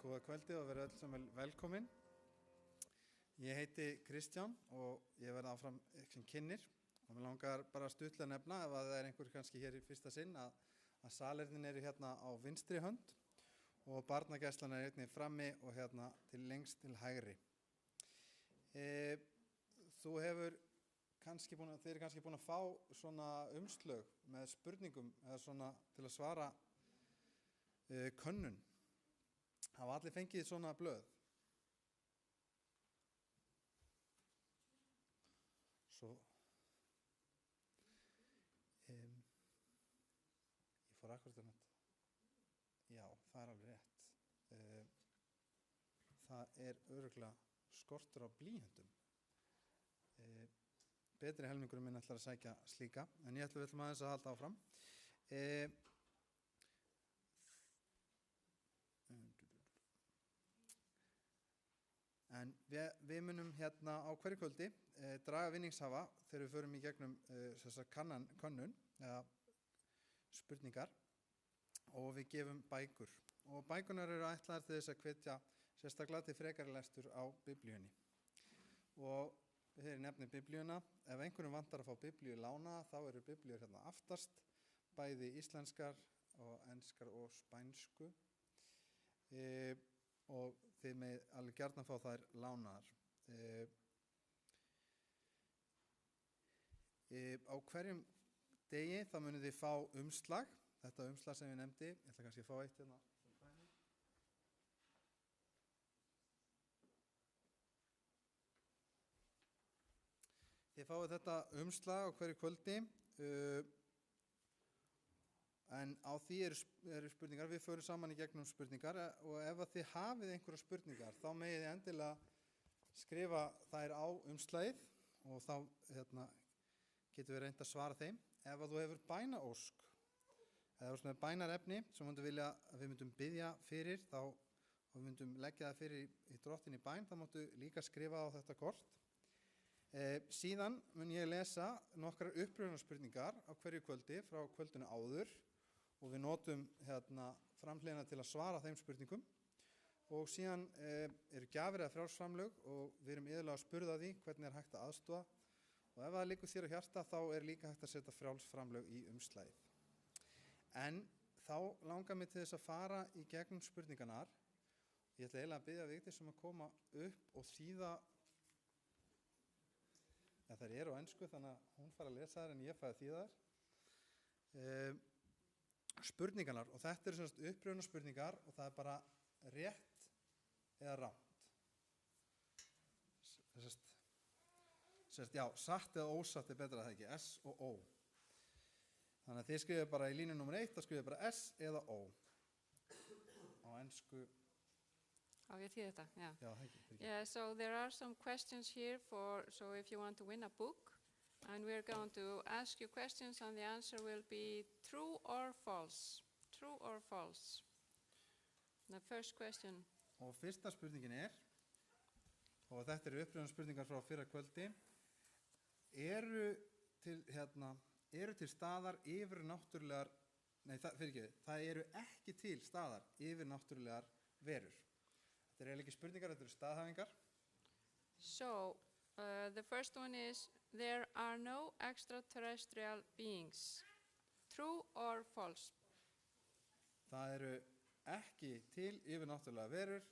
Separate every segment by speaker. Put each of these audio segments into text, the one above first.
Speaker 1: Góða kvöldi og verið öll sem velkomin. Ég heiti Kristján og ég verði áfram sem kynnir og mér langar bara stuttlega að nefna ef að það einhver kannski hér í fyrsta sinn að salernin eru hérna á vinstri hönd og barnagæslan einnig frammi og hérna til lengst til hægri. Þeir eru kannski búin að fá svona umslög með spurningum eða svona til að svara könnun. Hafa allir fengið svona blöð? Svo ég fór akkurat að þetta. Já, það alveg rétt. Það örugglega skortur á blýantum. Betri helmingurinn minn ætlar að sækja slíka, en við ætlum aðeins að halda áfram. En við munum hérna á hverju kvöldi draga vinningshafa þegar við förum í gegnum þessa könnun eða spurningar og við gefum bækur. Og bækurnar eru ætlaðar til þess að hvetja sérstaklega til frekari lestur á Biblíunni. Og þegar ég nefni Biblíuna, ef einhverjum vantar að fá Biblíu lánaða, þá eru Biblíur hérna aftast, bæði íslenskar og enskar og spænsku. Og þið með alveg gjarnan fá þær lánaðar. Á hverjum degi þá munið þið fá umslag, þetta umslag sem ég nefndi, ég ætla kannski að fá eitt hérna. Þið fáið þetta umslag á hverju kvöldi, en á því eru spurningar, við förum saman í gegnum spurningar og ef að þið hafið einhverja spurningar þá megið þið endilega skrifa þær á umslagið og þá getum við reynt að svara þeim. Ef að þú hefur bænaósk eða þú með bænarefni sem þú vilja að við myndum biðja fyrir og við myndum leggja það fyrir í drottin í bæn, þá máttu líka skrifa á þetta kort. Síðan mun ég lesa nokkrar uppröðunarspurningar á hverju kvöldi frá kvöldinu áður og við notum framhliðina til að svara þeim spurningum og síðan eru gjafir eða frjálsframlög og við erum iðulega að spurða því hvernig hægt að aðstoða og ef það liggur þér á hjarta þá líka hægt að setja frjálsframlög í umslagið. En þá langar mig til þess að fara í gegnum spurningarnar. Ég ætla eiginlega að biðja Vigdísi að koma upp og þýða. Þær eru á ensku þannig að hún fara að lesa þær en ég fæ að þýða þær. Spurningarnar, og þetta eru uppröðunarspurningar og það bara rétt eða rangt. Já, satt eða ósatt betra það ekki, S og O. Þannig að þið skrifið bara í línu númer 1, þá skrifið bara S eða O. Á ensku.
Speaker 2: Ég þýði þetta, já.
Speaker 1: Já, það ekki.
Speaker 2: Yeah, so there are some questions here so if you want to win a book. And we're going to ask you questions and the answer will be true or false. True or false. The first question.
Speaker 1: Og fyrsta spurningin og þetta eru uppröðunarspurningar frá fyrra kvöldi, eru til staðar yfirnáttúrulegar, það eru ekki til staðar yfirnáttúrulegar verur. Þetta eru ekki spurningar, þetta eru staðhæfingar.
Speaker 2: So, the first one is, there are no extraterrestrial beings. True or false?
Speaker 1: Það eru ekki til yfirnáttúrulega verur,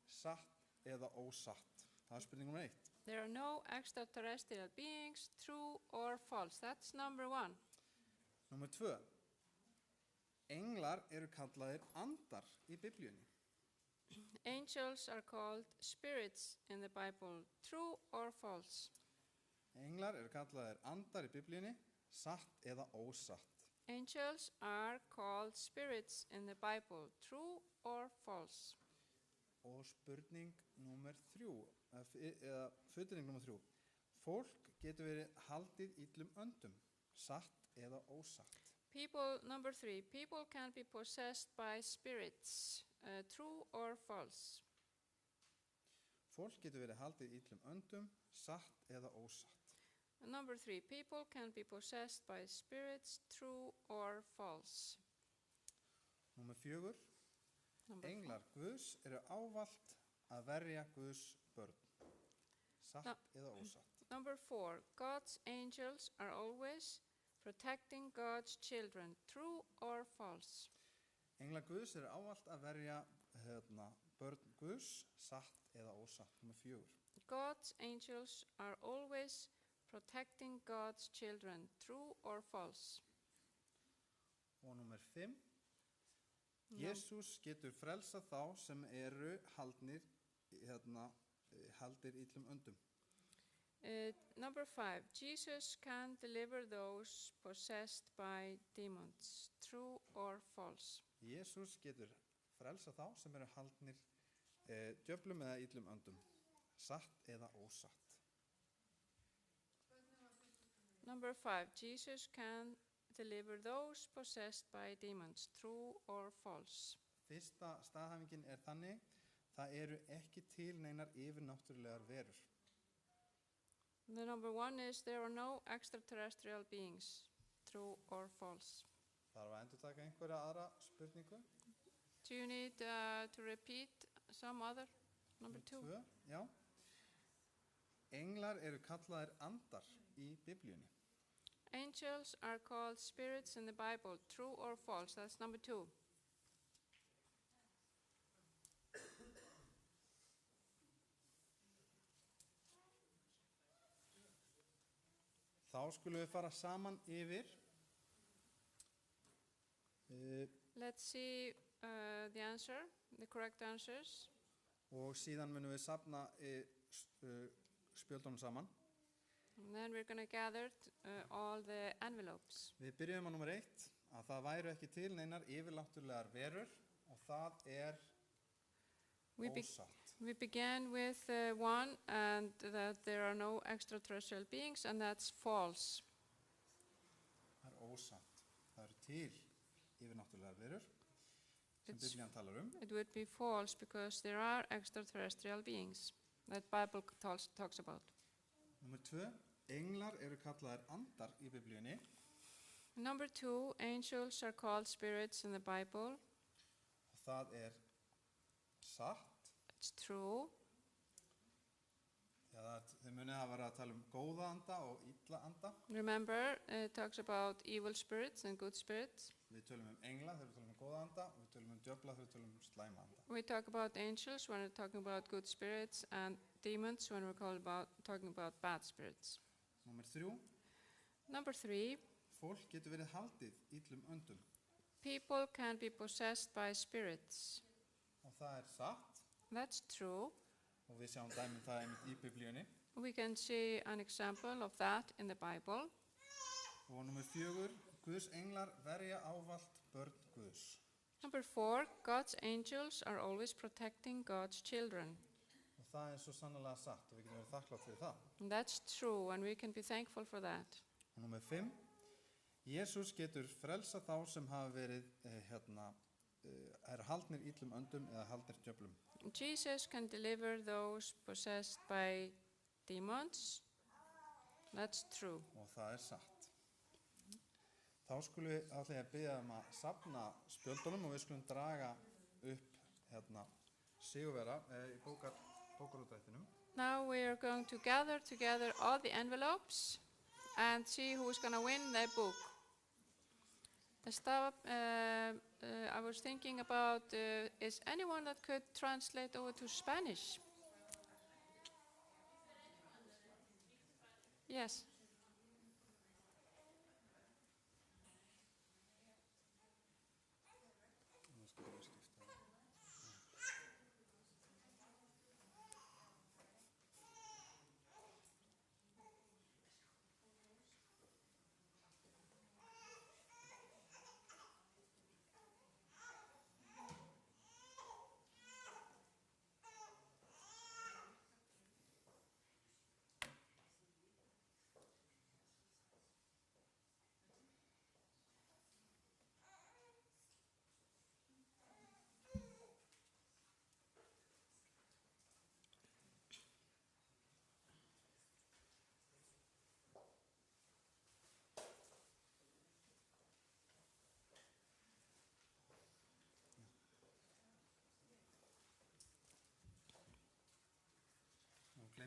Speaker 1: satt eða ósatt. Það spurning nummer 1.
Speaker 2: There are no extraterrestrial beings, true or false. That's number 1.
Speaker 1: Nummer 2. Englar eru kallaðir andar í Biblíunni.
Speaker 2: Angels are called spirits in the Bible. True or false?
Speaker 1: Englar eru kallaðir andar í Biblíunni, satt eða ósatt.
Speaker 2: Angels are called spirits in the Bible. True or false?
Speaker 1: Og spurning nummer 3, eða fullyrðing nummer 3. Fólk getur verið haldið illum öndum, satt eða ósatt.
Speaker 2: Number 3, people can be possessed by spirits. True or false?
Speaker 1: Fólk getur verið haldið illum öndum, satt eða ósatt.
Speaker 2: Number 3, people can be possessed by spirits. True or false?
Speaker 1: Nummer 4.
Speaker 2: Number
Speaker 1: Englar Guðs eru ávallt að verja Guðs börn. Satt
Speaker 2: Ja.
Speaker 1: eða ósatt.
Speaker 2: Number 4, God's angels are always protecting God's children. True or false?
Speaker 1: Englar Guðs eru ávallt að verja börn Guðs. Satt eða ósatt. Númer 4.
Speaker 2: God's angels are always protecting God's children. True or false?
Speaker 1: Og númer 5.
Speaker 2: No.
Speaker 1: Jésús getur frelsað þá sem eru haldir illum öndum.
Speaker 2: Number 5, Jesus can deliver those possessed by demons. True or false?
Speaker 1: Jésús getur frelsað þá sem eru haldnir djöflum eða illum öndum. Satt eða ósatt.
Speaker 2: Number 5, Jesus can deliver those possessed by demons. True or false?
Speaker 1: Fyrsta staðhæfingin er þannig, það eru ekki til neinar yfirnáttúrulegar verur.
Speaker 2: The number 1 is there are no extraterrestrial beings. True or false?
Speaker 1: Þarf að endurtaka einhverja aðra spurningu?
Speaker 2: Do you need to repeat some other? Number 2.
Speaker 1: 2, já. Englar eru kallaðir andar í Biblíunni.
Speaker 2: Angels are called spirits in the Bible. True or false? That's number 2.
Speaker 1: Þá skulum við fara saman yfir
Speaker 2: Let's see the answer, the correct answers.
Speaker 1: og síðan munum við safna spjöldunum saman.
Speaker 2: And then we're going to gather all the envelopes.
Speaker 1: Við byrjum á nummer 1, að það væru ekki til neinar yfirnáttúrulegar verur og það er
Speaker 2: We, be-
Speaker 1: ósatt.
Speaker 2: we began with 1 and that there are no extraterrestrial beings, and that's false.
Speaker 1: Það er ósatt. Það eru til yfirnáttúrulegar verur sem
Speaker 2: It's-
Speaker 1: Biblían talar um.
Speaker 2: It would be false because there are extraterrestrial beings that Bible talks about.
Speaker 1: Númer 2, englar eru kallaðir andar í Biblíunni.
Speaker 2: Number 2, angels are called spirits in the Bible.
Speaker 1: Og það er satt.
Speaker 2: It's true.
Speaker 1: Þið munið að vera að tala um góða anda og illa anda.
Speaker 2: Remember, it talks about evil spirits and good spirits.
Speaker 1: Við tölum um engla þegar við tölum um góða anda og við tölum um djöfla þegar við tölum um slæma anda.
Speaker 2: We talk about angels when we're talking about good spirits, and demons when we're talking about bad spirits.
Speaker 1: Númer 3,
Speaker 2: Number 3,
Speaker 1: fólk getur verið haldið illum öndum
Speaker 2: people can be possessed by spirits.
Speaker 1: og það er satt
Speaker 2: That's true.
Speaker 1: og við sjáum dæmum það einmitt í Biblíunni.
Speaker 2: We can see an example of that in the Bible.
Speaker 1: Og númer 4, Guðs englar verja ávallt börn Guðs.
Speaker 2: Number 4, God's angels are always protecting God's children.
Speaker 1: Og það er svo sannlega satt og við getum verið þakklátt fyrir það.
Speaker 2: And that's true, and we can be thankful for that.
Speaker 1: Og númer 5, Jésús getur frelsað þá sem hafa verið haldnir illum öndum eða haldnir djöflum.
Speaker 2: Jesus can deliver those possessed by demons. That's true.
Speaker 1: Og það er satt. Þá skulum við allir að biðja að safna spjöldunum og við skulum draga upp sigurvera í bókarútrættinum.
Speaker 2: Now we are going to gather together all the envelopes and see who's going to win the book. I was thinking about, is anyone that could translate over to Spanish? Yes.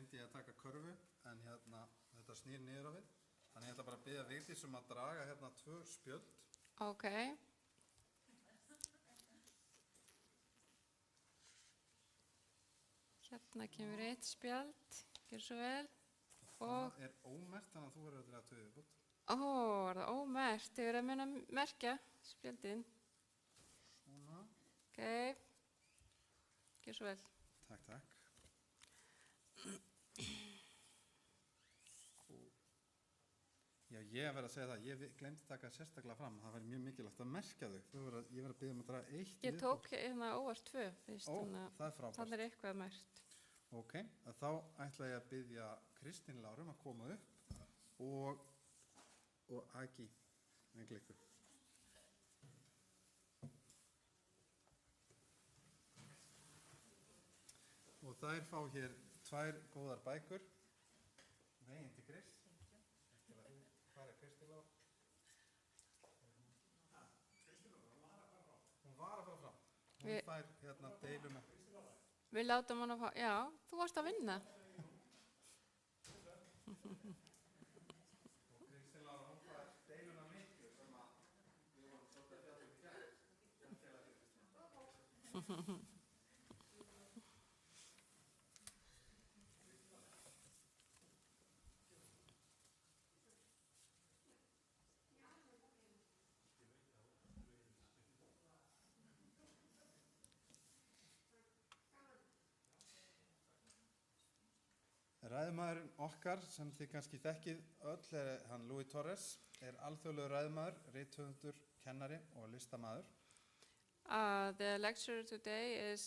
Speaker 1: glemdi ég að taka körfu, en hérna, þetta snýr niður á við. Þannig ég ætla bara að biðja Vigdís að draga hérna 2 spjöld.
Speaker 2: Okay. Hérna kemur 1 spjald, gjör svo vel. Og,
Speaker 1: Það ómerkt, þannig að þú verður að draga 2 viðbútt.
Speaker 2: er það ómerkt? Þið verður að muna að merkja spjaldin.
Speaker 1: Svona.
Speaker 2: Ok, gjör svo vel.
Speaker 1: Takk, takk. Já, ég verð að segja það, ég glemdi að taka sérstaklega fram, það væri mjög mikilvægt að merkja þau. Ég verð að biðja að draga 1
Speaker 2: Ég tók hérna óvart 2, fyrst,
Speaker 1: Ó,
Speaker 2: þannig
Speaker 1: það er frábært.
Speaker 2: það eitthvað merkt.
Speaker 1: Ok, þá ætla ég að biðja Kristín Lárum að koma upp og Agi með glikku. Og þær fá hér 2 góðar bækur. Veginn til Krist. Hvað er Kristín Lárum? Hún var að fara fram. Hún fær hérna deilu með.
Speaker 2: Við látum hann að fá, já, þú varst að vinna.
Speaker 1: Og Kristín Lárum, hún fær deiluna miklu sem að við vorum svolítið að fjalla í fjall. Ræðumaðurinn okkar, sem þið kannski þekkið öll, er hann Louis Torres, er alþjóðlegur ræðumaður, rithöfundur, kennari og listamaður.
Speaker 2: The lecture today is,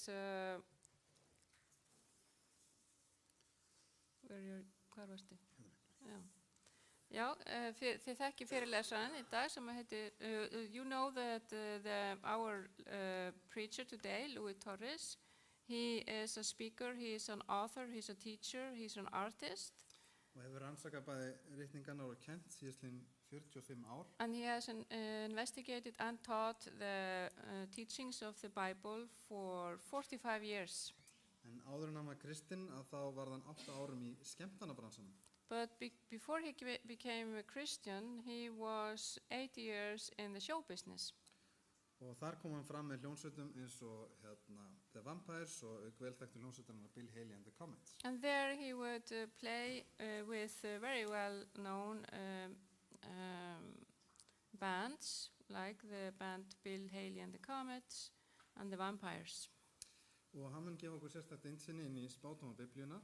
Speaker 2: hvar varstu? Já, þið þekkið fyrirlesaran í dag sem heitir, you know that our preacher today, Louis Torres, he is a speaker, he is an author, he is a teacher, he is an artist.
Speaker 1: Og hefur rannsakað bæði ritningarnar og kennt síðastliðin 45 ár.
Speaker 2: And he has investigated and taught the teachings of the Bible for 45 years.
Speaker 1: En áður en hann var kristinn að þá var hann 8 árum í skemmtanabransanum.
Speaker 2: But before he became a Christian, he was 8 years in the show business.
Speaker 1: Og þar kom hann fram með hljónsveitum eins og The Vampires og velþekktu hljónsveitarnar Bill Haley and the Comets.
Speaker 2: And there he would play with very well-known bands, like the band Bill Haley and the Comets and the Vampires.
Speaker 1: Og hann mun gefa okkur sérstakt innsýni inn í spádóma Biblíuna.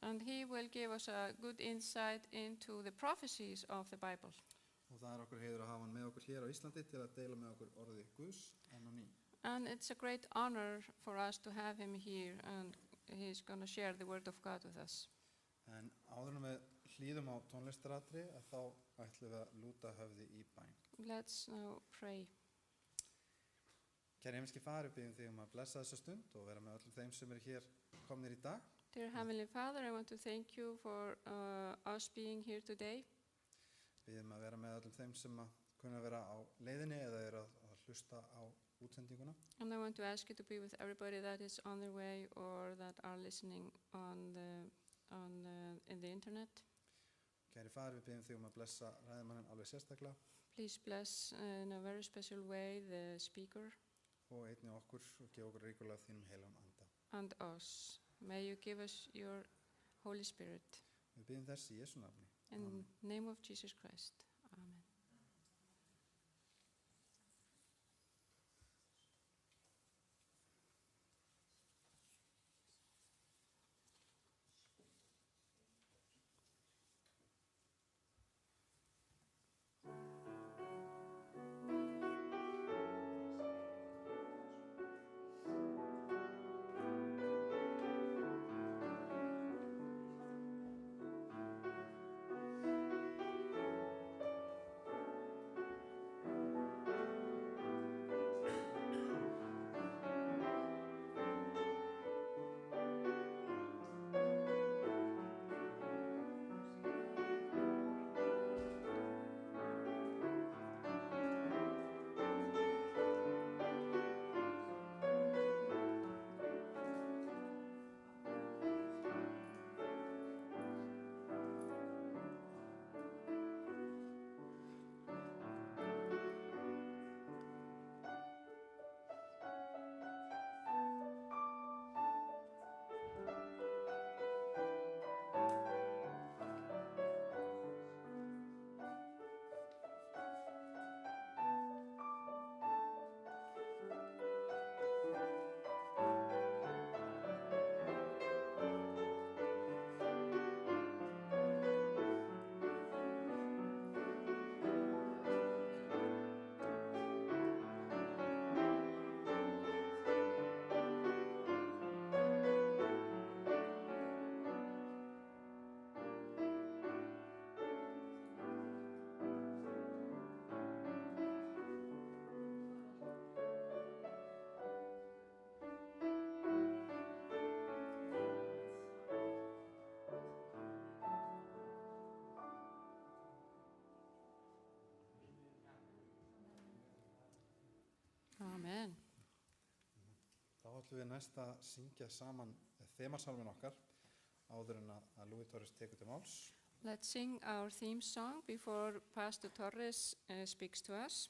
Speaker 2: And he will give us a good insight into the prophecies of the Bible.
Speaker 1: Og það er okkur heiður að hafa hann með okkur hér á Íslandi til að deila með okkur orði Guðs enn á ný.
Speaker 2: And it's a great honor for us to have him here, and he's going to share the word of God with us.
Speaker 1: En áður en við hlýðum á tónlistaratri að þá ætlum við að lúta höfði í bæn.
Speaker 2: Let's now pray.
Speaker 1: Kæri himneski Faðir, við biðjum þig að blessa þessa stund og vera með öllum þeim sem eru hér komnir í dag.
Speaker 2: Dear Heavenly Father, I want to thank you for us being here today.
Speaker 1: Biðjum að vera með öllum þeim sem að kunna vera á leiðinni eða eru að hlusta á útsendinguna.
Speaker 2: And I want to ask you to be with everybody that is on their way or that are listening in the internet.
Speaker 1: Kæri Faðir, við biðjum þig að blessa ræðumanninn alveg sérstaklega.
Speaker 2: Please bless in a very special way the speaker
Speaker 1: Og einnig okkur og gefa okkur ríkulega þínum heilan anda.
Speaker 2: and us. May you give us your Holy Spirit.
Speaker 1: Við biðjum þess í Jesú nafni.
Speaker 2: In the name of Jesus Christ. Amen.
Speaker 1: ætlum við næst að syngja saman þemasalmin okkar áður en að Louis Torres tekur til máls.
Speaker 2: Let's sing our theme song before Pastor Torres speaks to us.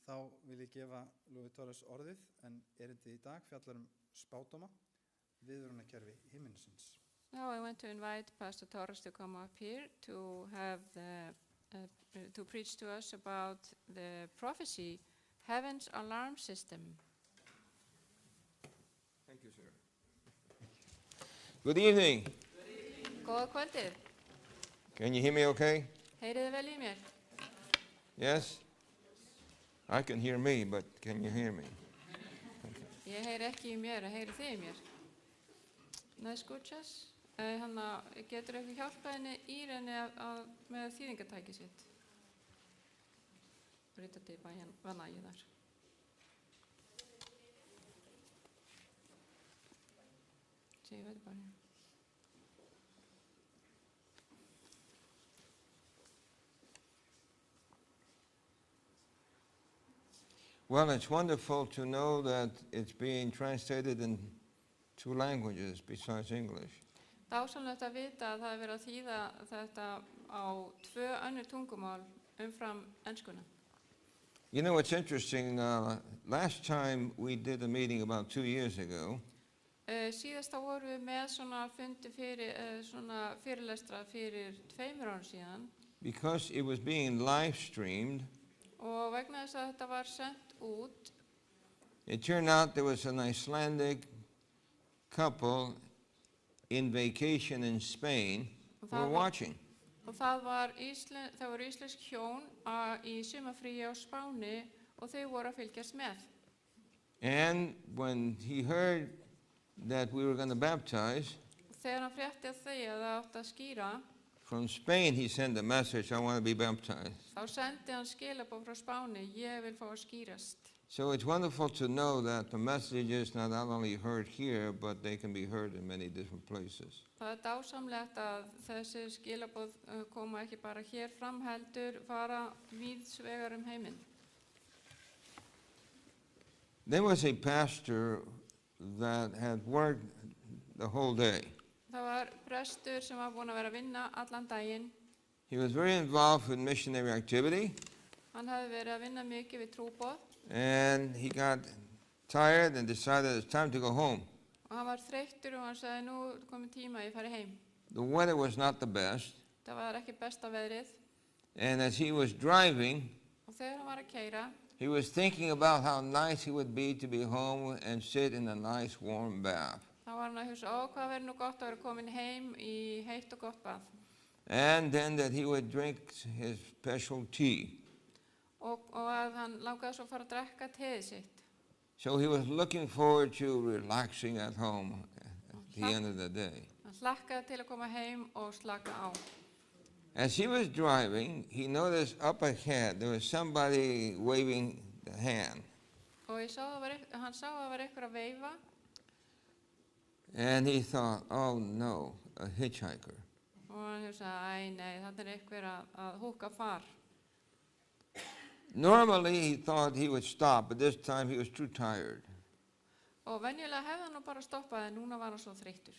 Speaker 1: Þá vil ég gefa Louis Torres orðið, en erindið í dag fjallar spádóma, viðvörunarkerfi himinsins.
Speaker 2: Now I want to invite Pastor Torres to come up here to have to preach to us about the prophecy, Heaven's Alarm System.
Speaker 3: Thank you, sir. Good evening.
Speaker 2: Góða kvöldið.
Speaker 3: Can you hear me okay?
Speaker 2: Heyrið þið vel í mér?
Speaker 3: Yes? I can hear me, but can you hear me?
Speaker 2: Ég heyri ekki í mér, heyri þið í mér? ¿Me escuchas? Getur eitthvað hjálpað henni Íreni með þýðingatæki sitt? Ritati vana ég þar. Ég veit bara.
Speaker 3: Well, it's wonderful to know that it's being translated in 2 languages besides English.
Speaker 2: Dásamlegt að vita að það er verið að þýða þetta á 2 önnur tungumál umfram enskuna.
Speaker 3: You know, it's interesting. Last time we did a meeting about 2 years ago,
Speaker 2: Síðasta voru við með svona fundi svona fyrirlestra fyrir 2 árum síðan.
Speaker 3: because it was being live streamed,
Speaker 2: Og vegna þess að þetta var sent út,
Speaker 3: it turned out there was an Icelandic couple in vacation in Spain who were watching.
Speaker 2: og það voru íslensk hjón í sumarfríi á Spáni og þau voru að fylgjast með.
Speaker 3: And when he heard that we were going to baptize,
Speaker 2: Þegar hann frétti að þau að það átti að skíra,
Speaker 3: from Spain he sent a message, I want to be baptized.
Speaker 2: þá sendi hann skilaboð frá Spáni, ég vil fá að skírast.
Speaker 3: So it's wonderful to know that the message is not only heard here, but they can be heard in many different places.
Speaker 2: Það er dásamlegt að þessi skilaboð koma ekki bara hér fram heldur, fara víðs vegar heiminn.
Speaker 3: There was a pastor that had worked the whole day.
Speaker 2: Það var prestur sem var búinn að vera að vinna allan daginn.
Speaker 3: He was very involved with missionary activity,
Speaker 2: Hann hafði verið að vinna mikið við trúboð
Speaker 3: and he got tired and decided it's time to go home.
Speaker 2: og hann var þreyttur og hann sagði nú er kominn tíma að ég fari heim.
Speaker 3: The weather was not the best,
Speaker 2: Það var ekki besta veðrið
Speaker 3: and as he was driving,
Speaker 2: og þegar hann var að keyra,
Speaker 3: he was thinking about how nice it would be to be home and sit in a nice warm bath.
Speaker 2: þá var hann að hugsa, hvað verður nú gott að vera komin heim í heitt og gott bað.
Speaker 3: And then that he would drink his special tea.
Speaker 2: Og að hann langaði svo að fara að drekka teið sitt.
Speaker 3: So he was looking forward to relaxing at home at the end of the day.
Speaker 2: Hann hlakkaði til að koma heim og slaka á.
Speaker 3: As he was driving, he noticed up ahead there was somebody waving the hand.
Speaker 2: Og hann sá að það var einhver að veifa
Speaker 3: And he thought, oh no, a hitchhiker.
Speaker 2: og hann hugsaði, nei, þetta er einhver að húka far.
Speaker 3: Normally he thought he would stop, but this time he was too tired.
Speaker 2: Og venjulega hefði hann nú bara stoppað, en núna var hann svo þreyttur.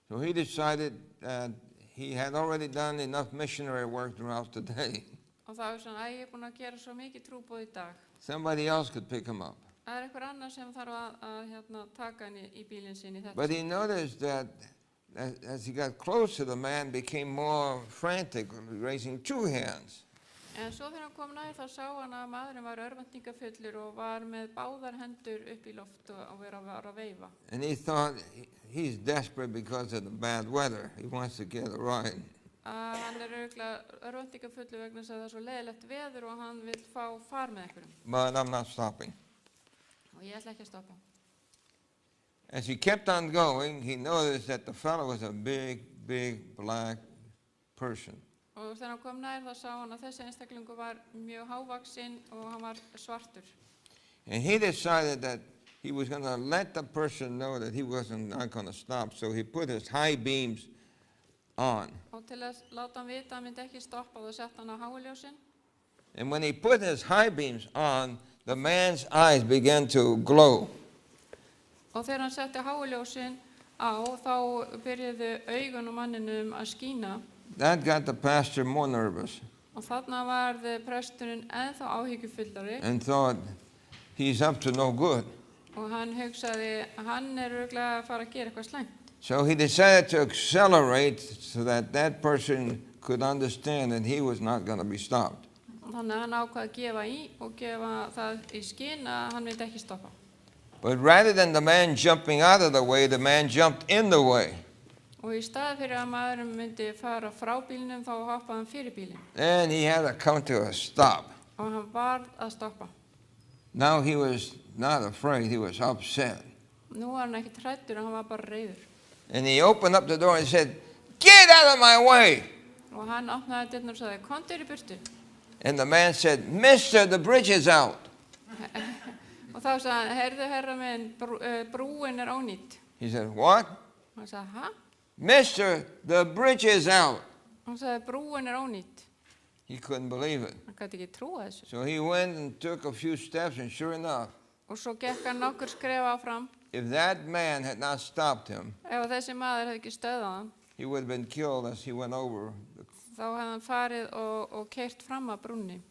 Speaker 3: So he decided that he had already done enough missionary work throughout the day.
Speaker 2: Og þá er svona, ég er búin að gera svo mikið trúboð í dag.
Speaker 3: Somebody else could pick him up.
Speaker 2: Það er einhver annar sem þarf að taka hann í bílinn sinn í þetta.
Speaker 3: But he noticed that as he got closer, the man became more frantic, raising two hands.
Speaker 2: En svo þegar hann kom nær þá sá hann að maðurinn var örvæntingafullur og var með báðar hendur upp í loft og var að veifa.
Speaker 3: And he thought he's desperate because of the bad weather. He wants to get a ride.
Speaker 2: Hann er örugglega örvæntingafullur vegna þess að það er svo leiðilegt veður og hann vill fá far með einhverjum.
Speaker 3: But I'm not stopping.
Speaker 2: Og ég ætla ekki að stoppa.
Speaker 3: As he kept on going, he noticed that the fellow was a big, big black person.
Speaker 2: Og þegar hann kom nær þá sá hann að þessi einstaklingu var mjög hávaxinn og hann var svartur.
Speaker 3: And he decided that he was going to let the person know that he wasn't not going to stop, so he put his high beams on.
Speaker 2: Og til að láta hann vita að hann myndi ekki stoppa þá sett hann á háljósin.
Speaker 3: And when he put his high beams on, the man's eyes began to glow.
Speaker 2: Og þegar hann setti háljósin á þá byrjuðu augun á manninum að skína.
Speaker 3: That got the pastor more nervous
Speaker 2: Og þarna var presturinn ennþá áhyggjufullari
Speaker 3: and thought, he's up to no good.
Speaker 2: og hann hugsaði að hann er örugglega að fara að gera eitthvað slæmt.
Speaker 3: So he decided to accelerate so that that person could understand that he was not going to be stopped.
Speaker 2: Og þannig að hann ákvað að gefa í og gefa það í skyn að hann myndi ekki stoppa.
Speaker 3: But rather than the man jumping out of the way, the man jumped in the way.
Speaker 2: Og í stað fyrir að maðurinn myndi fara frá bílnum þá hoppaði hann fyrir bílinn.
Speaker 3: And he had to come to a stop.
Speaker 2: Og hann varð að stoppa.
Speaker 3: Now he was not afraid, he was upset.
Speaker 2: Nú var hann ekki hræddur, hann var bara reiður.
Speaker 3: And he opened up the door and said, "Get out of my way."
Speaker 2: Og hann opnaði dyrnar og sagði, komdu í burtu.
Speaker 3: And the man said, "Mister, the bridge is out."
Speaker 2: Og þá sagði hann, heyrðu herra minn, brúin er ónýtt.
Speaker 3: He said, "What?"
Speaker 2: Og hann sagði, ha?
Speaker 3: "Mister, the bridge is out."
Speaker 2: Og hann sagði, brúin er ónýtt.
Speaker 3: He couldn't believe it.
Speaker 2: Hann gæti ekki trúa þessu.
Speaker 3: So he went and took a few steps, and sure enough,
Speaker 2: Og svo gekk hann nokkur skref áfram.
Speaker 3: if that man had not stopped him,
Speaker 2: Ef þessi maður hefði ekki stöðað hann,
Speaker 3: he would have been killed as he went over.
Speaker 2: þá hefði hann farið og keyrt fram að brúnni.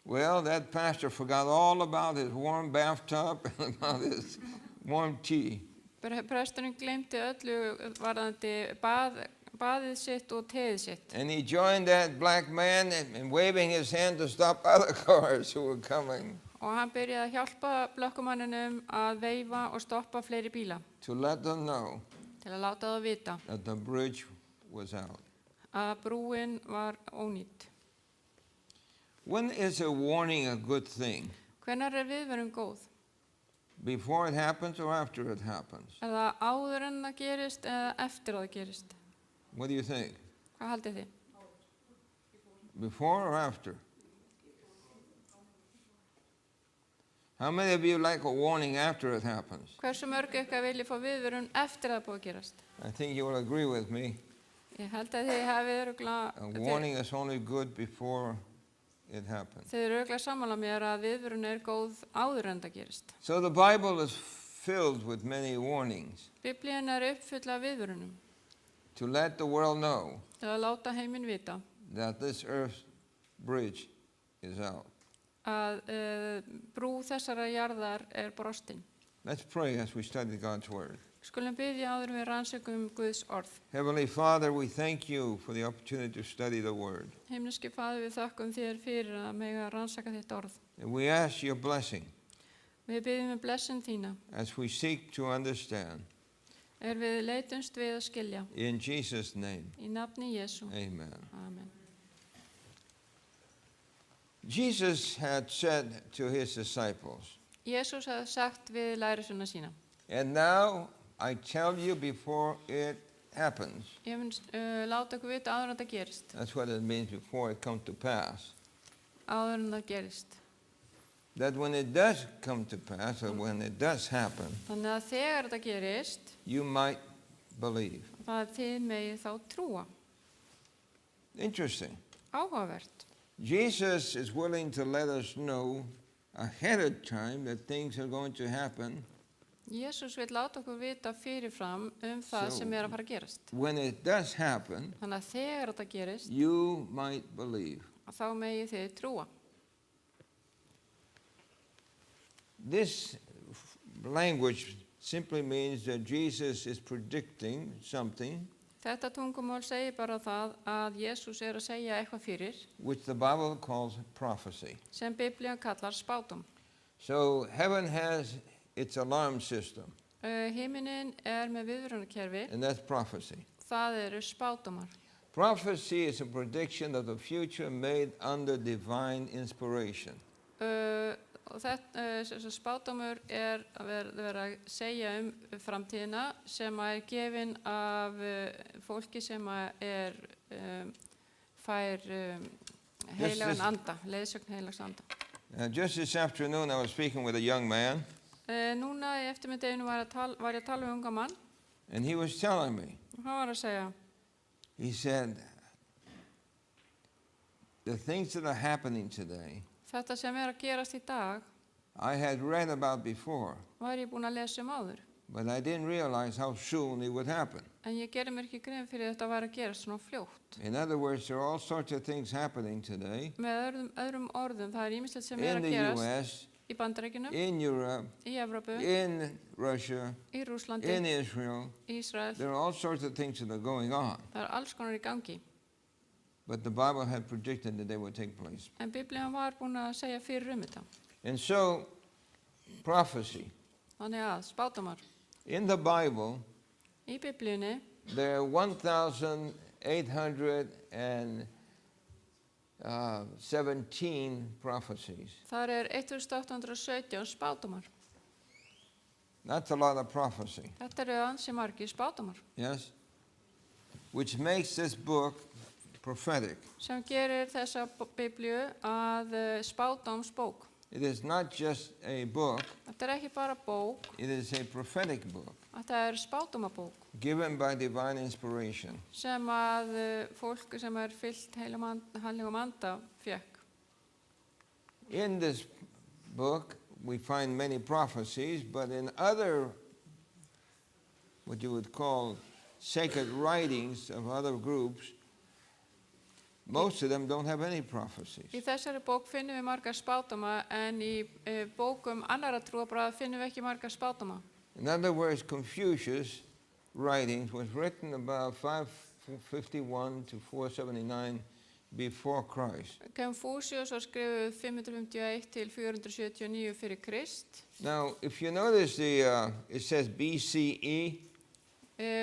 Speaker 3: Well, that pastor forgot all about his warm bathtub and about his warm tea.
Speaker 2: Presturinn gleymdi öllu varðandi baðið sitt og teið sitt.
Speaker 3: And he joined that black man and waving his hand to stop other cars who were coming,
Speaker 2: Og hann byrjaði að hjálpa blökkumanninum að veifa og stoppa fleiri bíla
Speaker 3: to let them know
Speaker 2: til að láta það vita
Speaker 3: that the bridge was out.
Speaker 2: að brúin var ónýtt.
Speaker 3: When is a warning a good thing?
Speaker 2: Hvenær er viðvörun góð?
Speaker 3: Before it happens or after it happens?
Speaker 2: Er það áður en það gerist eða eftir að það gerist?
Speaker 3: What do you think?
Speaker 2: Hvað haldið þið?
Speaker 3: Before or after? How many of you like a warning after it happens?
Speaker 2: Hversu mörg ykkar vilja fá viðvörun eftir að það búið að gerast?
Speaker 3: I think you will agree with me.
Speaker 2: Ég held að þið hafið
Speaker 3: A warning is only good before it happens.
Speaker 2: Þið eru örugglega sammála mér að viðvörun er góð áður en það gerist.
Speaker 3: So the Bible is filled with many warnings
Speaker 2: Biblían er uppfull af viðvörunum
Speaker 3: to let the world know
Speaker 2: til að láta heiminn vita
Speaker 3: that this earth's bridge is out.
Speaker 2: að brú þessara jarðar er brostin.
Speaker 3: Let's pray as we study God's Word.
Speaker 2: Skulum biðja áður en við rannsökum Guðs orð.
Speaker 3: Heavenly Father, we thank you for the opportunity to study the Word.
Speaker 2: Himneski Faðir, við þökkum þér fyrir að mega rannsaka þitt orð.
Speaker 3: And we ask your blessing
Speaker 2: Við biðjum blessun þína
Speaker 3: as we seek to understand.
Speaker 2: við leitumst við að skilja.
Speaker 3: In Jesus' name,
Speaker 2: Í nafni Jesú.
Speaker 3: amen.
Speaker 2: Amen.
Speaker 3: Jesus had said to his disciples,
Speaker 2: Jesús hafði sagt við lærisveina sína.
Speaker 3: "And now I tell you before it happens."
Speaker 2: Ég mun láta ykkur vita áður en það gerist.
Speaker 3: That's what it means, before it comes to pass.
Speaker 2: Áður en það gerist.
Speaker 3: That when it does come to pass, or when it does happen,
Speaker 2: Þannig að þegar þetta gerist,
Speaker 3: you might believe.
Speaker 2: það þið megið þá trúa.
Speaker 3: Interesting.
Speaker 2: Áhugavert.
Speaker 3: Jesus is willing to let us know ahead of time that things are going to happen
Speaker 2: Jésús vil láta okkur vita fyrirfram það
Speaker 3: So-
Speaker 2: sem að fara að gerast.
Speaker 3: When it does happen,
Speaker 2: Þannig að þegar þetta gerist,
Speaker 3: you might believe.
Speaker 2: þá megi þið trúa.
Speaker 3: This language simply means that Jesus is predicting something
Speaker 2: Þetta tungumál segir bara það að Jésús að segja eitthvað fyrir
Speaker 3: which the Bible calls prophecy.
Speaker 2: sem Biblían kallar spádóm.
Speaker 3: So heaven has its alarm system,
Speaker 2: Himinin með viðvörunarkerfi,
Speaker 3: and that's prophecy.
Speaker 2: það eru spádómar.
Speaker 3: Prophecy is a prediction of the future made under divine inspiration.
Speaker 2: Og þetta spádómur að vera að segja framtíðina sem að gefin af fólki sem að fær heilagan anda, leiðsögn heilags anda.
Speaker 3: Just this afternoon, I was speaking with a young man,
Speaker 2: Núna í eftirmiðdeginu var ég að tala við unga mann
Speaker 3: and he was telling me,
Speaker 2: og hann var að segja,
Speaker 3: he said, the things that are happening today,
Speaker 2: þetta sem að gerast í dag
Speaker 3: I had read about before,
Speaker 2: var ég búin að lesa áður.
Speaker 3: but I didn't realize how soon it would happen.
Speaker 2: En ég gerði mér ekki grein fyrir þetta var að gerast svona fljótt.
Speaker 3: In other words, there are all sorts of things happening today
Speaker 2: Með öðrum orðum, það ýmislegt sem
Speaker 3: in
Speaker 2: að
Speaker 3: the
Speaker 2: gerast
Speaker 3: U.S.,
Speaker 2: í Bandaríkjunum,
Speaker 3: in Europe,
Speaker 2: í Evrópu,
Speaker 3: in Russia,
Speaker 2: í Rússlandi,
Speaker 3: in Israel.
Speaker 2: í Ísrael.
Speaker 3: There are all sorts of things that are going on.
Speaker 2: Það alls konar í gangi.
Speaker 3: But the Bible had predicted that they would take place.
Speaker 2: En Biblían var búin að segja fyrir þetta.
Speaker 3: And so, prophecy.
Speaker 2: Þannig að spádómar.
Speaker 3: In the Bible,
Speaker 2: Í Biblíunni
Speaker 3: there are 1,817 prophecies.
Speaker 2: þar 1817 spádómar.
Speaker 3: That's a lot of prophecy,
Speaker 2: Þetta ansi margir spádómar
Speaker 3: yes? Which makes this book prophetic.
Speaker 2: sem gerir þessa Biblíu að spádómsbók.
Speaker 3: It is not just a book,
Speaker 2: Þetta ekki bara bók,
Speaker 3: it is a prophetic book
Speaker 2: þetta spádómabók
Speaker 3: given by divine inspiration.
Speaker 2: sem að fólk sem fyllt heiligum anda fékk.
Speaker 3: In this book, we find many prophecies, but in other, what you would call sacred writings of other groups, most of them don't have any prophecies.
Speaker 2: Í þessari bók finnum við margar spádóma en í bókum annarra trúarbragða finnum við ekki margar spádóma.
Speaker 3: In other words, Confucius' writings was written about 551 to 479 before Christ.
Speaker 2: Konfúsíus var skrifuð 551 til 479 fyrir Krist.
Speaker 3: Now, if you notice, it says BCE.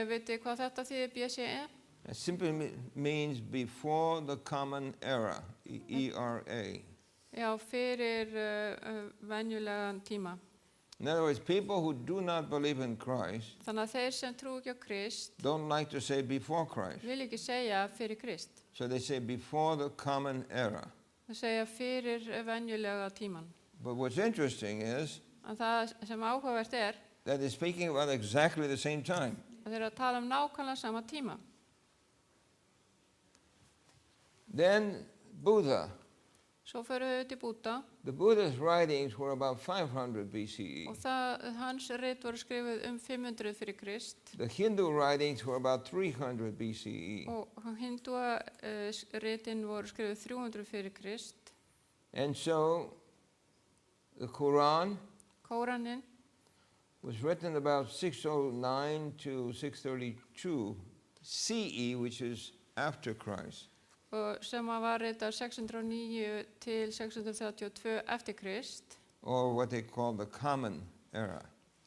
Speaker 2: Vitið hvað þetta þýðir BCE?
Speaker 3: It simply means before the common era, ERA.
Speaker 2: Já, fyrir venjulegan tíma.
Speaker 3: In other words, people who do not believe in Christ
Speaker 2: Þannig að þeir sem trú ekki á Krist
Speaker 3: don't like to say before Christ.
Speaker 2: vil ekki segja fyrir Krist.
Speaker 3: So they say before the common era.
Speaker 2: Það segja fyrir venjulega tíman.
Speaker 3: But what's interesting is
Speaker 2: En það sem áhugavert
Speaker 3: that they're speaking about exactly the same time.
Speaker 2: að þeir að tala nákvæmlega sama tíma.
Speaker 3: Then Buddha.
Speaker 2: Svo fyrir við til Búdda
Speaker 3: The Buddha's writings were about 500 BCE.
Speaker 2: og hans rit voru skrifuð 500 fyrir Krist
Speaker 3: The Hindu writings were about 300 BCE.
Speaker 2: og hindúa ritin voru skrifuð 300 fyrir Krist.
Speaker 3: And so the Quran
Speaker 2: Kóraninn
Speaker 3: was written about 609 to 632 CE, which is after Christ.
Speaker 2: sem var ritað 609 til 632 eftir Krist.
Speaker 3: Or what they call the common era.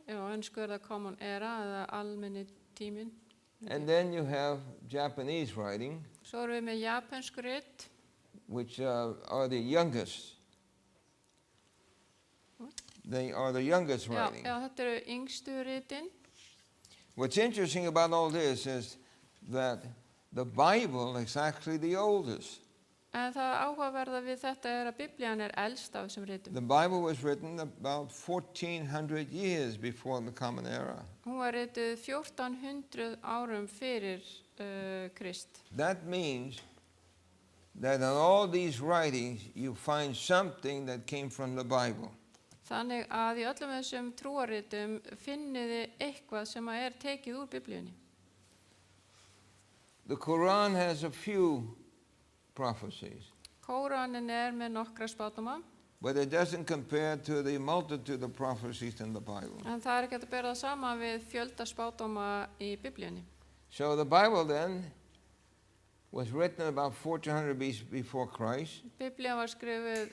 Speaker 2: Já, önsku það common era eða almenni tíminn.
Speaker 3: And then you have Japanese writing,
Speaker 2: Svo erum við með japansku rit.
Speaker 3: which are the youngest.
Speaker 2: What?
Speaker 3: They are the youngest
Speaker 2: Já,
Speaker 3: writing.
Speaker 2: þetta eru yngstu ritin.
Speaker 3: What's interesting about all this is that the Bible is actually the oldest.
Speaker 2: En það áhugaverða við þetta að Biblían elst af þessum ritum.
Speaker 3: The Bible was written about 1400 years before the Common Era.
Speaker 2: Hún var rituð 1400 árum fyrir Krist.
Speaker 3: That means that in all these writings you find something that came from the Bible.
Speaker 2: Þannig að í öllum þessum trúaritum finniði eitthvað sem er tekið úr Biblíunni.
Speaker 3: The Quran has a few prophecies,
Speaker 2: Kóranin með nokkra spádóma,
Speaker 3: but it doesn't compare to the multitude of prophecies in the Bible.
Speaker 2: en það ekki hægt að bera það saman við fjölda spádóma í Biblíunni.
Speaker 3: So the Bible then was written about 1400 before Christ.
Speaker 2: Biblían var skrifuð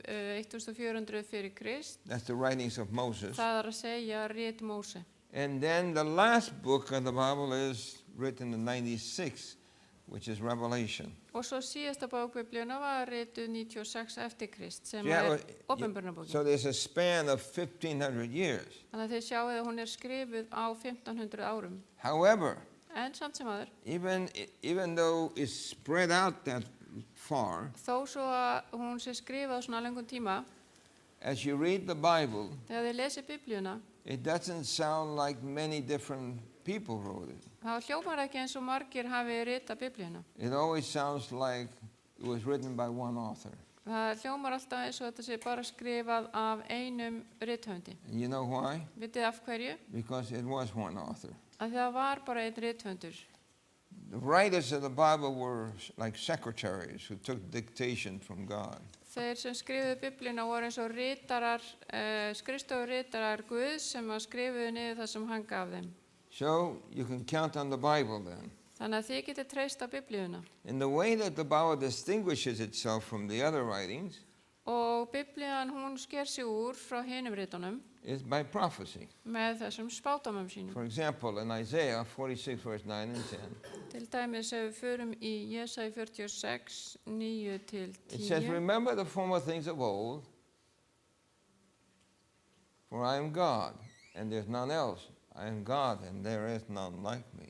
Speaker 2: 1400 fyrir Krist.
Speaker 3: That's the writings of Moses.
Speaker 2: Það að segja rit Móse.
Speaker 3: And then the last book of the Bible is written in 96, which is Revelation.
Speaker 2: Og svo síðasta bók Biblíuna var rituð 96 eftir Krist, sem
Speaker 3: Yeah,
Speaker 2: Opinberunarbókin.
Speaker 3: So there's a span of 1500 years.
Speaker 2: Þannig að þið sjáu að hún skrifuð á 1500 árum.
Speaker 3: However,
Speaker 2: En samt sem aður,
Speaker 3: even though it's spread out that far,
Speaker 2: þó svo að hún skrifað á svona lengum tíma,
Speaker 3: as you read the Bible,
Speaker 2: þegar þið lesið Biblíuna,
Speaker 3: it doesn't sound like many different people wrote it.
Speaker 2: þá hljómar ekki eins og margir hafi ritað Biblíuna.
Speaker 3: It always sounds like it was written by one author.
Speaker 2: Það hljómar alltaf eins og þetta sé bara skrifað af einum rithöfundi.
Speaker 3: And you know why?
Speaker 2: Vitið af hverju?
Speaker 3: Because it was one author.
Speaker 2: Að það var bara einn rithöfundur.
Speaker 3: The writers of the Bible were like secretaries who took dictation from God.
Speaker 2: Þeir sem skrifuðu Biblíuna voru eins og ritarar, skrifstofuritarar Guðs sem að skrifuðu niður það sem hann gaf þeim.
Speaker 3: So you can count on the Bible then.
Speaker 2: Þannig að þið getið treyst á Biblíuna.
Speaker 3: And the way that the Bible distinguishes itself from the other writings
Speaker 2: Og Biblían hún sker sig úr frá hinum ritunum
Speaker 3: is by prophecy.
Speaker 2: með þessum spádómum sínum.
Speaker 3: For example, in Isaiah 46, verse 9 and 10,
Speaker 2: Til dæmis ef við förum í Jesaja 46, 9 til
Speaker 3: it says,
Speaker 2: 10.
Speaker 3: "Remember the former things of old, for I am God, and there's none else. I am God, and there is none like me."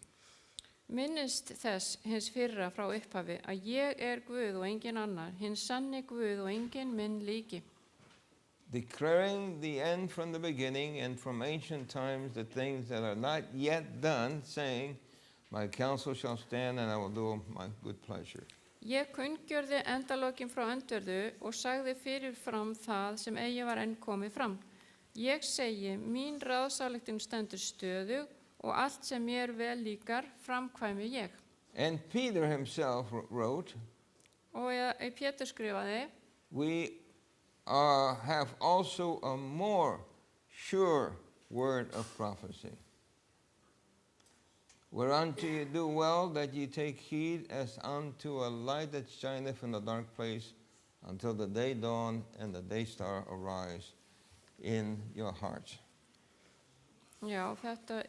Speaker 2: Minnist þess hins fyrra frá upphafi að ég Guð og engin annar, hins sanni Guð og engin minn líki.
Speaker 3: Declaring the end from the beginning and from ancient times the things that are not yet done, saying, "My counsel shall stand and I will do my good pleasure."
Speaker 2: Ég kunngjörði endalokin frá öndverðu og sagði fyrirfram það sem eigi var enn komið fram. Ég segi, mín ráðsályktun stendur stöðug og allt sem mér vel líkar framkvæmi ég.
Speaker 3: And Peter himself wrote,
Speaker 2: Og Pétur skrifaði,
Speaker 3: "We have also a more sure word of prophecy, whereunto you do well that ye take heed as unto a light that shineth in a dark place until the day dawn and the day star arise in your hearts."
Speaker 2: já, þetta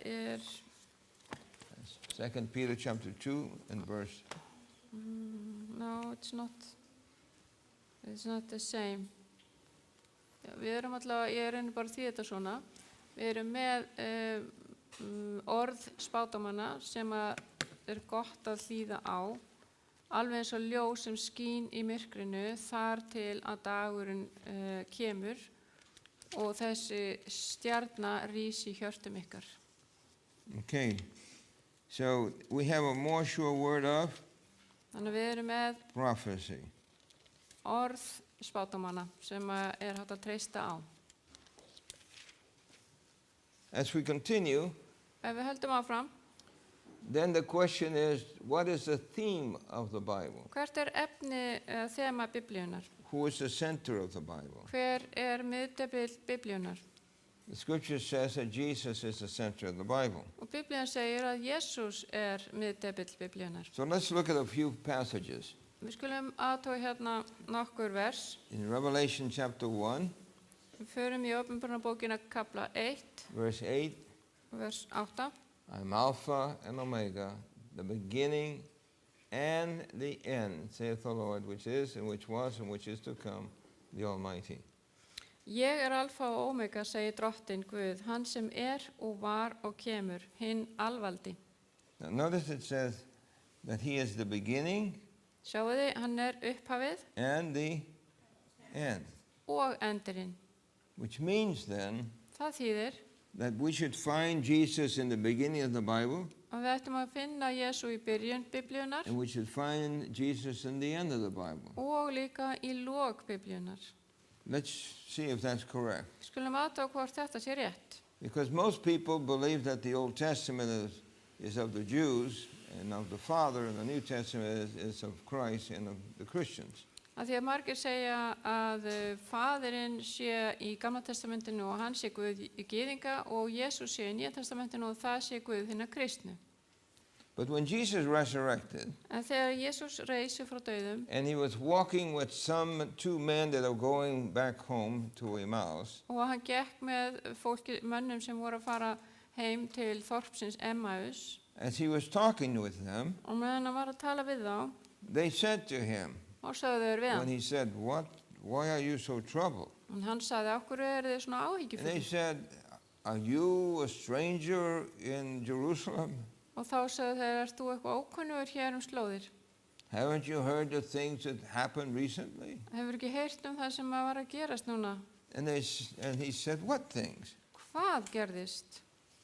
Speaker 3: 2 Peter chapter 2 and verse.
Speaker 2: no, it's not the same. Já, við erum allavega, ég reynir bara því þetta svona, við erum með orð spádómanna sem að gott að hlýða á, alveg eins og ljós sem skín í myrkrinu þar til að dagurinn kemur og þessi stjarna rís í hjörtum ykkar.
Speaker 3: Okay, so we have a more sure word of
Speaker 2: Þannig að við erum með
Speaker 3: prophecy.
Speaker 2: orð spádómanna sem að hægt að treysta á.
Speaker 3: As we continue,
Speaker 2: Ef við höldum áfram,
Speaker 3: then the question is, what is the theme of the Bible?
Speaker 2: hvert efni þema Biblíunar?
Speaker 3: Who is the center of the Bible?
Speaker 2: Hver miðdepill Biblíunar?
Speaker 3: The scripture says that Jesus is the center of the Bible.
Speaker 2: Og Biblían segir að Jesús miðdepill Biblíunar.
Speaker 3: So let's look at a few passages.
Speaker 2: Við skulum aðtóa hérna nokkur vers.
Speaker 3: In Revelation chapter 1,
Speaker 2: Við förum í Opinberunarbókina kapla 1,
Speaker 3: verse 8,
Speaker 2: vers 8.
Speaker 3: "I am Alpha and Omega, the beginning and the end, saith the Lord, which is and which was and which is to come, the Almighty."
Speaker 2: Ég alfa og omega, segir Drottinn Guð, hann sem og var og kemur, hinn alvaldi.
Speaker 3: Now notice it says that he is the beginning
Speaker 2: Sjáu þið, hann upphafið
Speaker 3: and the end,
Speaker 2: og endurinn.
Speaker 3: which means then
Speaker 2: Það þýðir
Speaker 3: that we should find Jesus in the beginning of the Bible
Speaker 2: að við ættum að finna Jesú í byrjun Biblíunar
Speaker 3: and we should find Jesus in the end of the Bible.
Speaker 2: og líka í lok Biblíunar.
Speaker 3: Let's see if that's correct.
Speaker 2: Skulum aðtók hvort þetta sé rétt.
Speaker 3: Because most people believe that the Old Testament is of the Jews and of the Father, and the New Testament is of Christ and of the Christians.
Speaker 2: Af því að margir segja að faðirinn sé í Gamla testamentinu og hann sé Guð í gyðinga og Jesús sé í Nýja testamentinu og það sé Guð hinna kristnu.
Speaker 3: But when Jesus resurrected,
Speaker 2: En þegar Jesús reisi frá dauðum
Speaker 3: and he was walking with two men that are going back home to Emmaus,
Speaker 2: og hann gekk með mönnum sem voru að fara heim til þorpsins Emmaus
Speaker 3: as he was talking with them,
Speaker 2: og meðan hann var að tala við þá
Speaker 3: they said to him,
Speaker 2: og sögðu þeir við
Speaker 3: when
Speaker 2: hann.
Speaker 3: he said, why are you so troubled?
Speaker 2: Og hann sagði, af hverju eru þið svona
Speaker 3: And they
Speaker 2: áhyggjufullir?
Speaker 3: said, are you a stranger in Jerusalem?
Speaker 2: Og þá sögðu þeir, ert þú eitthvað ókunnugur hér slóðir?
Speaker 3: Haven't you heard the things that happened recently?
Speaker 2: Hefur ekki heyrt það sem var að gerast núna?
Speaker 3: And he said, what things?
Speaker 2: Hvað gerðist?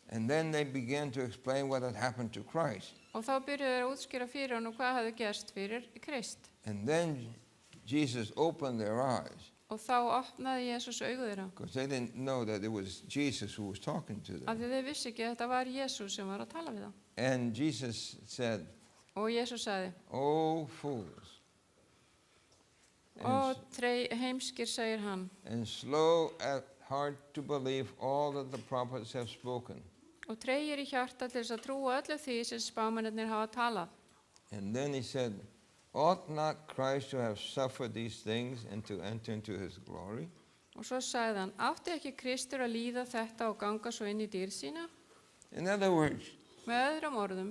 Speaker 3: And then they began to explain what had happened to Christ.
Speaker 2: Og þá byrjuðu þeir að útskýra fyrir hann og hvað hafði gerst fyrir Krist.
Speaker 3: And then Jesus opened their eyes,
Speaker 2: Og þá opnaði Jesús augu þeirra.
Speaker 3: because they didn't know that it was Jesus who was talking to
Speaker 2: Af
Speaker 3: them.
Speaker 2: því þeir vissi ekki að þetta var Jesús sem var að tala við þá.
Speaker 3: And Jesus said,
Speaker 2: Og Jesús sagði,
Speaker 3: oh, fools,
Speaker 2: ó, heimskir, segir hann,
Speaker 3: and slow at heart to believe all that the prophets have spoken.
Speaker 2: og tregir í hjarta til þess að trúa öllu því sem spámennirnir hafa talað.
Speaker 3: And then he said, ought not Christ to have suffered these things and to enter into his glory?
Speaker 2: Og svo sagði hann, átti ekki Kristur að líða þetta og ganga svo inn í dýrð sína?
Speaker 3: In other words,
Speaker 2: Með öðrum orðum,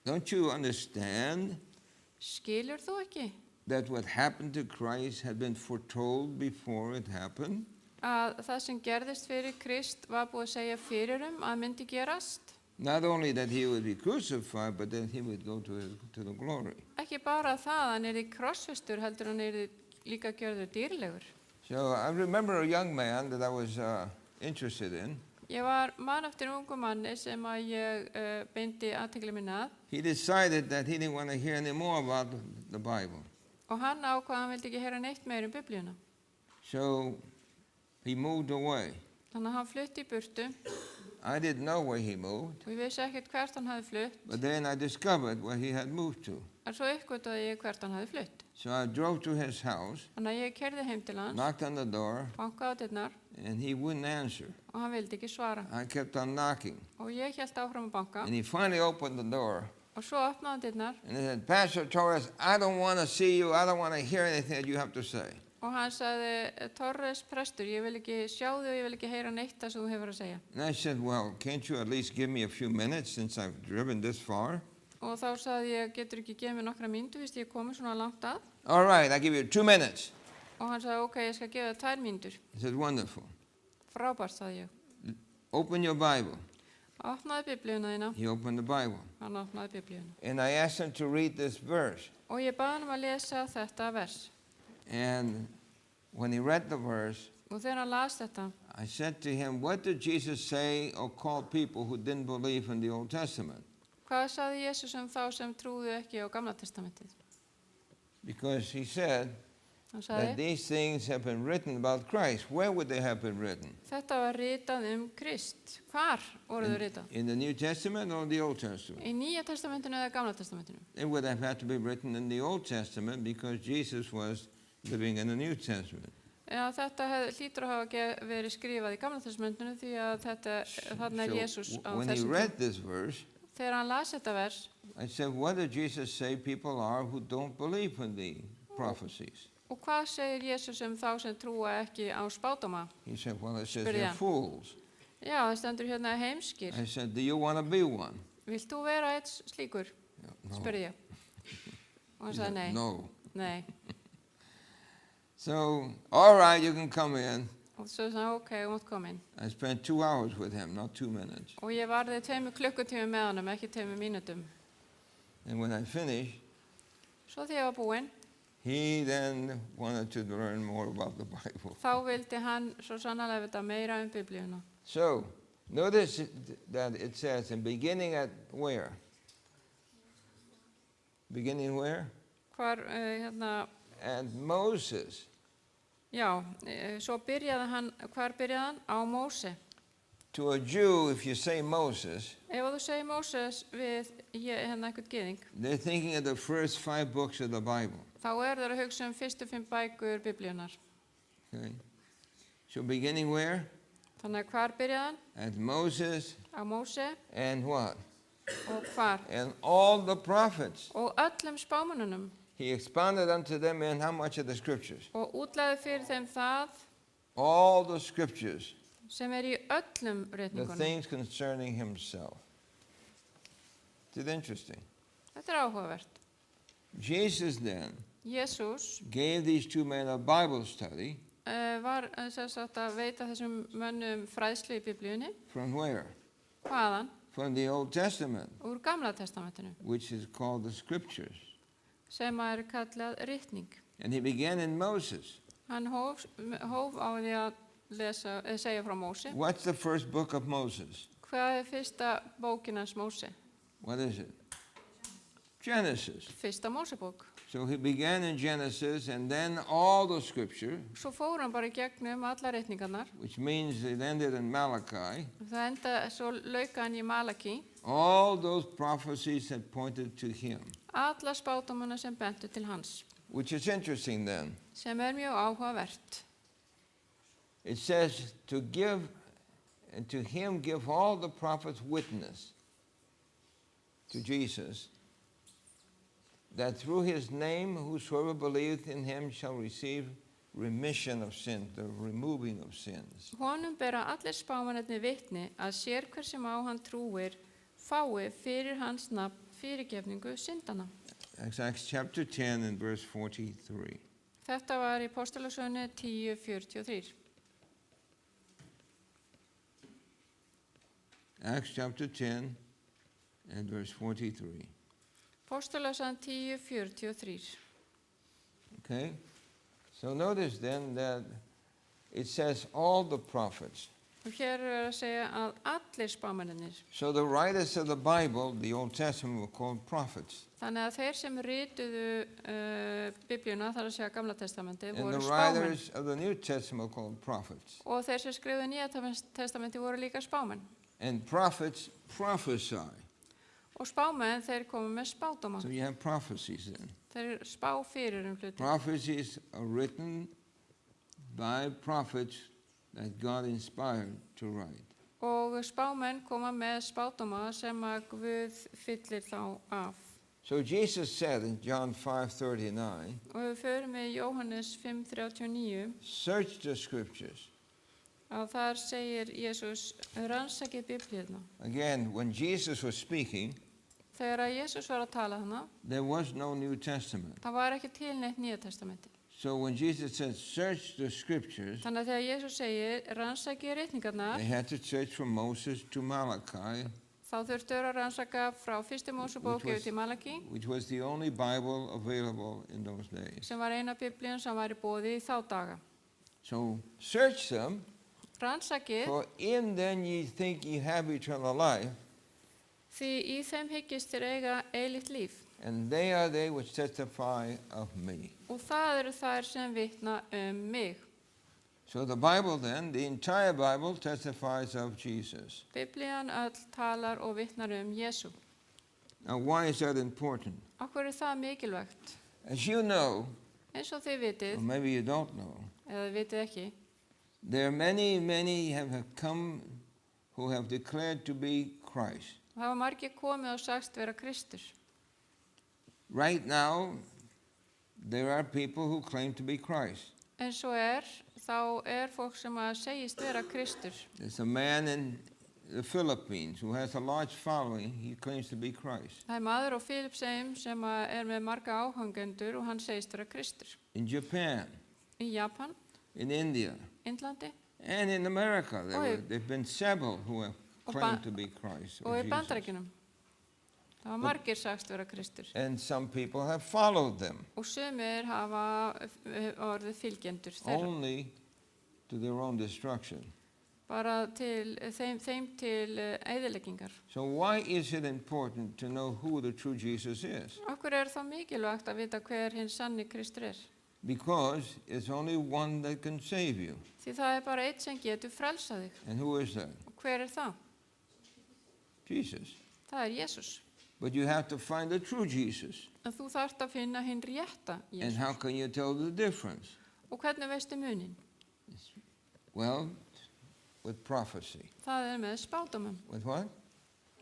Speaker 3: don't you understand
Speaker 2: skilur þú ekki
Speaker 3: that what happened to Christ had been foretold before it happened?
Speaker 2: að það sem gerðist fyrir Krist var búið að segja fyrir að myndi gerast?
Speaker 3: Not only that he would be crucified, but that he would go to the glory.
Speaker 2: Ekki bara það að hann krossfestur, heldur hann líka gjörður dýrlegur.
Speaker 3: So I remember a young man that I was interested in.
Speaker 2: Ég var mann eftir ungu manni sem að ég beindi athygli minni að
Speaker 3: He decided that he didn't want to hear any more about the Bible.
Speaker 2: og hann ákvað að hann vildi ekki heyra neitt meir Biblíuna.
Speaker 3: So he moved away.
Speaker 2: Þannig að hann flutti í burtu
Speaker 3: I didn't know where he moved,
Speaker 2: og ég vissi ekkert hvert hann hafði flutt,
Speaker 3: but then I discovered where he had moved to.
Speaker 2: en svo uppgötvaði ég hvert hann hafði flutt.
Speaker 3: So I drove to his house,
Speaker 2: Þannig að ég keyrði heim til hans,
Speaker 3: knocked on the door,
Speaker 2: bankaði á dyrnar
Speaker 3: and he wouldn't answer.
Speaker 2: og hann vildi ekki svara.
Speaker 3: I kept on knocking,
Speaker 2: Og ég hélt áfram að banka
Speaker 3: and he finally opened the door,
Speaker 2: og svo opnaði hann dyrnar
Speaker 3: and he said, Pastor Torres, I don't want to see you. I don't want to hear anything that you have to say.
Speaker 2: og hann sagði, Torres prestur, ég vil ekki sjá þig og ég vil ekki heyra neitt það sem þú hefur að segja.
Speaker 3: And I said, well, can't you at least give me a few minutes since I've driven this far?
Speaker 2: Og þá sagði ég, getur ekki gefið mér nokkra mínútur fyrst ég er komið svona langt að?
Speaker 3: All right, I'll give you 2 minutes.
Speaker 2: Og hann sagði, ok, ég skal gefa þér 2 mínútur.
Speaker 3: I said, wonderful.
Speaker 2: Frábært, sagði ég.
Speaker 3: Open your Bible.
Speaker 2: Opnaði Biblíuna þína.
Speaker 3: He opened the Bible.
Speaker 2: Hann opnaði Biblíuna.
Speaker 3: And I asked him to read this verse.
Speaker 2: Og ég baði hann að lesa þetta vers.
Speaker 3: And when he read the verse,
Speaker 2: Og þegar hann las þetta,
Speaker 3: I said to him, what did Jesus say or call people who didn't believe in the Old Testament?
Speaker 2: hvað sagði Jesús þá sem trúðu ekki á Gamla testamentið?
Speaker 3: Because he said
Speaker 2: Hann
Speaker 3: that
Speaker 2: sagði,
Speaker 3: these things have been written about Christ. Where would they have been written?
Speaker 2: þetta var ritað Krist. Hvar voru þau ritað?
Speaker 3: In the New Testament or the Old Testament?
Speaker 2: Í Nýja testamentinu eða Gamla testamentinu?
Speaker 3: It would have had to be written in the Old Testament because Jesus was living in the New Testament.
Speaker 2: Já, þetta hlýtur að hafa verið skrifað í Gamla testamentinu því að þarna Jesús á
Speaker 3: when he
Speaker 2: þessum
Speaker 3: read this verse,
Speaker 2: Þegar hann las þetta vers,
Speaker 3: I said, what did Jesus say people are who don't believe in the prophecies?
Speaker 2: og hvað segir Jesús þá sem trúa ekki á spádóma?
Speaker 3: He said, well, it says
Speaker 2: Spurði
Speaker 3: they're
Speaker 2: hann.
Speaker 3: fools.
Speaker 2: Já, það stendur hérna heimskir.
Speaker 3: I said, do you want to be one?
Speaker 2: Vilt þú vera eitt slíkur?
Speaker 3: No.
Speaker 2: Spurði ég. Og hann
Speaker 3: He
Speaker 2: sagði
Speaker 3: said,
Speaker 2: nei.
Speaker 3: no.
Speaker 2: Nei.
Speaker 3: So, all right, you can come in.
Speaker 2: Og svo sagði hann, ok, þú mátt koma inn.
Speaker 3: I spent 2 hours with him, not 2 minutes.
Speaker 2: Og ég varði 2 klukkutími með honum, ekki 2 mínútum.
Speaker 3: And when I finished,
Speaker 2: Svo þegar ég var búinn,
Speaker 3: he then wanted to learn more about the Bible.
Speaker 2: þá vildi hann svo sannarlega vita meira Biblíuna.
Speaker 3: So, notice that it says, in beginning at where? Beginning where?
Speaker 2: Hvar, hérna,
Speaker 3: And Moses
Speaker 2: Já, svo byrjaði hann, hvar byrjaði hann? Á Móse.
Speaker 3: To a Jew, if you say Moses,
Speaker 2: Ef þú segir Móses við hérna eitthvað gyðing,
Speaker 3: they're thinking of the first 5 books of the Bible.
Speaker 2: þá þeir að hugsa fyrstu 5 bækur Biblíunar.
Speaker 3: Okay? So beginning where?
Speaker 2: Þannig að hvar byrjaði hann?
Speaker 3: At Moses
Speaker 2: Á Móse
Speaker 3: and what?
Speaker 2: og hvar?
Speaker 3: And all the prophets.
Speaker 2: Og öllum spámönnunum.
Speaker 3: He expounded unto them in how much of the scriptures?
Speaker 2: Og útlæði fyrir þeim það
Speaker 3: All the scriptures,
Speaker 2: sem í öllum
Speaker 3: the
Speaker 2: ritningunum.
Speaker 3: things concerning himself. It's interesting.
Speaker 2: Þetta áhugavert.
Speaker 3: Jesus then
Speaker 2: Jésús
Speaker 3: gave these 2 men a Bible study
Speaker 2: var sem sagt að veita þessum mönnum fræðslu í Biblíunni.
Speaker 3: from where?
Speaker 2: Hvaðan?
Speaker 3: From the Old Testament,
Speaker 2: Úr Gamla testamentinu,
Speaker 3: which is called the scriptures.
Speaker 2: sem kallað ritning.
Speaker 3: And he began in Moses.
Speaker 2: Hann hóf á því að segja frá Móse.
Speaker 3: What's the first book of Moses?
Speaker 2: Hvað fyrsta bókin hans Móse?
Speaker 3: What is it? Genesis.
Speaker 2: Fyrsta Mósebók.
Speaker 3: So he began in Genesis and then all the scripture,
Speaker 2: Svo fór hann bara í gegnum alla ritningarnar.
Speaker 3: which means it ended in Malachi.
Speaker 2: Svo lauka hann í Malaki.
Speaker 3: All those prophecies had pointed to him,
Speaker 2: Alla spádómana sem bentu til hans.
Speaker 3: which is interesting then.
Speaker 2: Sem mjög áhugavert.
Speaker 3: It says to give, and to him give all the prophets witness, to Jesus, that through his name whosoever believeth in him shall receive remission of sins, the removing of sins.
Speaker 2: Honum bera allir spámennirnir vitni að sér hver sem á hann trúir fái fyrir hans nafn fyrirgefningu syndana.
Speaker 3: That's Acts chapter 10 and verse 43.
Speaker 2: Þetta var í Postulasögunni 10:43.
Speaker 3: Acts chapter 10 and verse 43.
Speaker 2: Postulasögun 10:43.
Speaker 3: Okay? So notice then that it says all the prophets.
Speaker 2: Og hér að segja að allir spámennirnir.
Speaker 3: So the writers of the Bible, the Old Testament, were called prophets.
Speaker 2: Þannig að þeir sem rituðu Biblíuna, þar að segja Gamla testamenti,
Speaker 3: And
Speaker 2: voru
Speaker 3: the
Speaker 2: spámenn.
Speaker 3: writers of the New Testament were called prophets.
Speaker 2: Og þeir sem skrifuðu Nýja testamenti voru líka spámenn.
Speaker 3: And prophets prophesy.
Speaker 2: Og spámenn, þeir komu með spádóma.
Speaker 3: So you have prophecies then.
Speaker 2: Þeir spá fyrir hluti.
Speaker 3: Prophecies are written by prophets that God inspired to write.
Speaker 2: Og spámenn koma með spádóma sem að Guð fyllir þá af.
Speaker 3: So Jesus said in John 5:39,
Speaker 2: Og við förum í Jóhannes 5:39
Speaker 3: search the scriptures.
Speaker 2: að þar segir Jésús rannsakið Biblíuna.
Speaker 3: Again, when Jesus was speaking,
Speaker 2: Þegar að Jésús var að tala hana,
Speaker 3: there was no New Testament.
Speaker 2: það var ekki til neitt Nýja testamenti.
Speaker 3: So when Jesus said search the scriptures,
Speaker 2: Þannig að þegar Jésús segir rannsakið ritningarnar,
Speaker 3: they had to search from Moses to Malachi,
Speaker 2: þá þurftu þeir að rannsaka frá fyrstu Mósebók yfir til Malaki,
Speaker 3: which was the only Bible available in those days.
Speaker 2: sem var eina Biblíun sem var í boði í þá daga.
Speaker 3: So search them,
Speaker 2: Rannsakið,
Speaker 3: for in them ye think ye have eternal life,
Speaker 2: því í þeim hyggist þér eiga eilíft líf.
Speaker 3: and they are they which testify of me.
Speaker 2: Og það eru þær sem vitna mig.
Speaker 3: So the Bible then, the entire Bible testifies of Jesus.
Speaker 2: Biblían öll talar og vitnar Jesú.
Speaker 3: Now why is that important?
Speaker 2: Akkur það mikilvægt?
Speaker 3: As you know,
Speaker 2: Eins og þið
Speaker 3: or
Speaker 2: vitið,
Speaker 3: maybe you don't know,
Speaker 2: eða vitið ekki,
Speaker 3: there are many have come who have declared to be Christ.
Speaker 2: það hafa margir komið og sagst vera Kristur.
Speaker 3: Right now, there are people who claim to be Christ.
Speaker 2: Eins og þá fólk sem að segist vera Kristur.
Speaker 3: There's a man in the Philippines who has a large following. He claims to be Christ.
Speaker 2: Það maður á Filippseyjum sem að með marga áhangendur og hann segist vera Kristur.
Speaker 3: In Japan,
Speaker 2: Í Japan,
Speaker 3: in India,
Speaker 2: Indlandi
Speaker 3: and in America,
Speaker 2: Og í-
Speaker 3: there've been several who have
Speaker 2: Og
Speaker 3: claimed
Speaker 2: ba-
Speaker 3: to be Christ
Speaker 2: og
Speaker 3: or
Speaker 2: í
Speaker 3: Jesus.
Speaker 2: Bandaríkjunum. Það hafa margir sagst vera Kristur.
Speaker 3: And some people have followed them,
Speaker 2: Og sumir hafa orðið fylgjendur þeirra.
Speaker 3: only to their own destruction.
Speaker 2: Bara til þeim til eyðileggingar.
Speaker 3: So why is it important to know who the true Jesus is?
Speaker 2: Okkur það mikilvægt að vita hver hinn sanni Kristur
Speaker 3: Because it's only one that can save you.
Speaker 2: Því það bara einn sem getur frelsað þig.
Speaker 3: And who is that?
Speaker 2: Og hver það?
Speaker 3: Jesus.
Speaker 2: Það Jesús.
Speaker 3: But you have to find the true Jesus.
Speaker 2: En þú þarft að finna hinn rétta
Speaker 3: And
Speaker 2: Jesús.
Speaker 3: how can you tell the difference?
Speaker 2: Og hvernig veistu munin?
Speaker 3: Well, with prophecy.
Speaker 2: Það með spádómum.
Speaker 3: With what?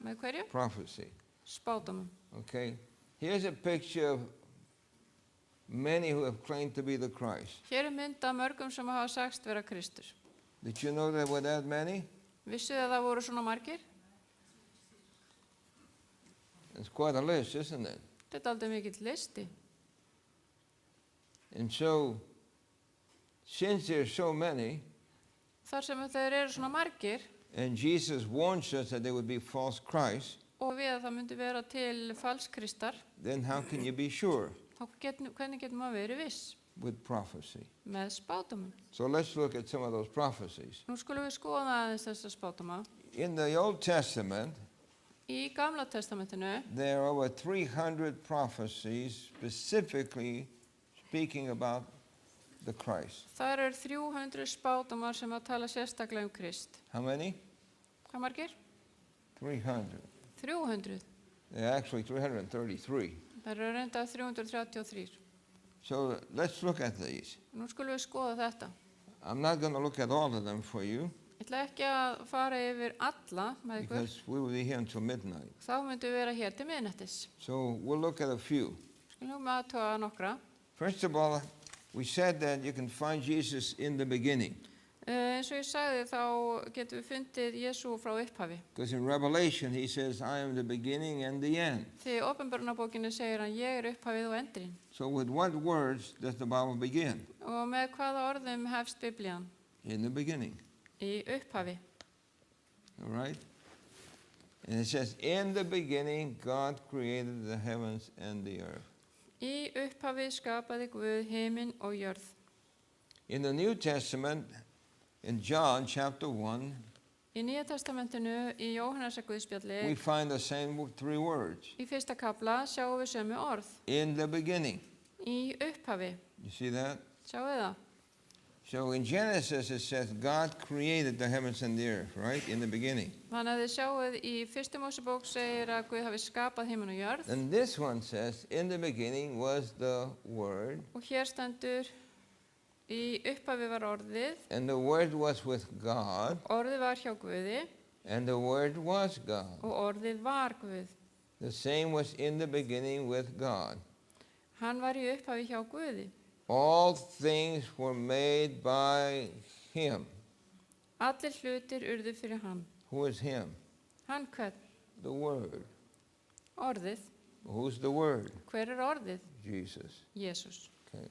Speaker 2: Með hverju?
Speaker 3: Prophecy.
Speaker 2: Spádómum.
Speaker 3: Okay. Here's a picture of many who have claimed to be the Christ.
Speaker 2: Hér mynd af mörgum sem hafa sagst vera Kristur.
Speaker 3: Did you know there were that many?
Speaker 2: Vissuð að það voru svona margir?
Speaker 3: It's quite a list, isn't it?
Speaker 2: Þetta aldrei mikill listi.
Speaker 3: And so, since there's so many,
Speaker 2: Þar sem þeir eru svona margir
Speaker 3: and Jesus warns us that there would be false Christs,
Speaker 2: og við að það myndi vera til falskristar,
Speaker 3: then how can you be sure
Speaker 2: þá hvernig getur maður verið viss
Speaker 3: with prophecy?
Speaker 2: með spádómum?
Speaker 3: So let's look at some of those prophecies.
Speaker 2: Nú skulum við skoða aðeins þessa spádóma.
Speaker 3: In the Old Testament,
Speaker 2: Í Gamla testamentinu
Speaker 3: there are over 300 prophecies specifically speaking about the Christ.
Speaker 2: þar 300 spádómar sem að tala sérstaklega Krist.
Speaker 3: How many?
Speaker 2: Hvað margir?
Speaker 3: 300.
Speaker 2: 300.
Speaker 3: There are actually 333.
Speaker 2: Það eru reynda 333.
Speaker 3: So let's look at these.
Speaker 2: Nú skulum við skoða þetta.
Speaker 3: I'm not going to look at all of them for you
Speaker 2: Ég ætla ekki að fara yfir alla með ykkur.
Speaker 3: because we will be here until midnight.
Speaker 2: Þá myndum við vera hér til miðnættis.
Speaker 3: So we'll look at a few.
Speaker 2: Skulum við aðtóa nokkra.
Speaker 3: First of all, we said that you can find Jesus in the beginning.
Speaker 2: Eins og ég sagði þá getum við fundið Jesú frá upphafi.
Speaker 3: Because in Revelation he says, I am the beginning and the end.
Speaker 2: Því í Opinberunarbókinni segir hann ég upphafið og endurinn.
Speaker 3: So with what words does the Bible begin?
Speaker 2: Og með hvaða orðum hefst Biblían?
Speaker 3: In the beginning.
Speaker 2: Í upphafi.
Speaker 3: All right? And it says, in the beginning God created the heavens and the earth.
Speaker 2: Í upphafi skapaði Guð himinn og jörð.
Speaker 3: In the New Testament, in John chapter 1,
Speaker 2: Í Nýja testamentinu í Jóhannarsa
Speaker 3: we
Speaker 2: Guðspjalli
Speaker 3: find the same three words.
Speaker 2: í fyrsta kafla sjáum við sömu orð.
Speaker 3: In the beginning.
Speaker 2: Í upphafi.
Speaker 3: You see that?
Speaker 2: Sjáum við það?
Speaker 3: So in Genesis it says God created the heavens and the earth, right? In the beginning.
Speaker 2: Þannig að þið sjáuð í fyrstu Mósebók segir að Guð hafi skapað himinn og jörð.
Speaker 3: And this one says, in the beginning was the Word,
Speaker 2: Og hér stendur í upphafi var orðið.
Speaker 3: and the Word was with God,
Speaker 2: Orðið var hjá Guði
Speaker 3: and the Word was God.
Speaker 2: og orðið var Guð.
Speaker 3: The same was in the beginning with God.
Speaker 2: Hann var í upphafi hjá Guði.
Speaker 3: All things were made by Him.
Speaker 2: Allir hlutir urðu fyrir hann.
Speaker 3: Who is Him?
Speaker 2: Hann hvern?
Speaker 3: The Word.
Speaker 2: Orðið.
Speaker 3: Who's the Word?
Speaker 2: Hver orðið?
Speaker 3: Jesus.
Speaker 2: Jesús.
Speaker 3: Okay.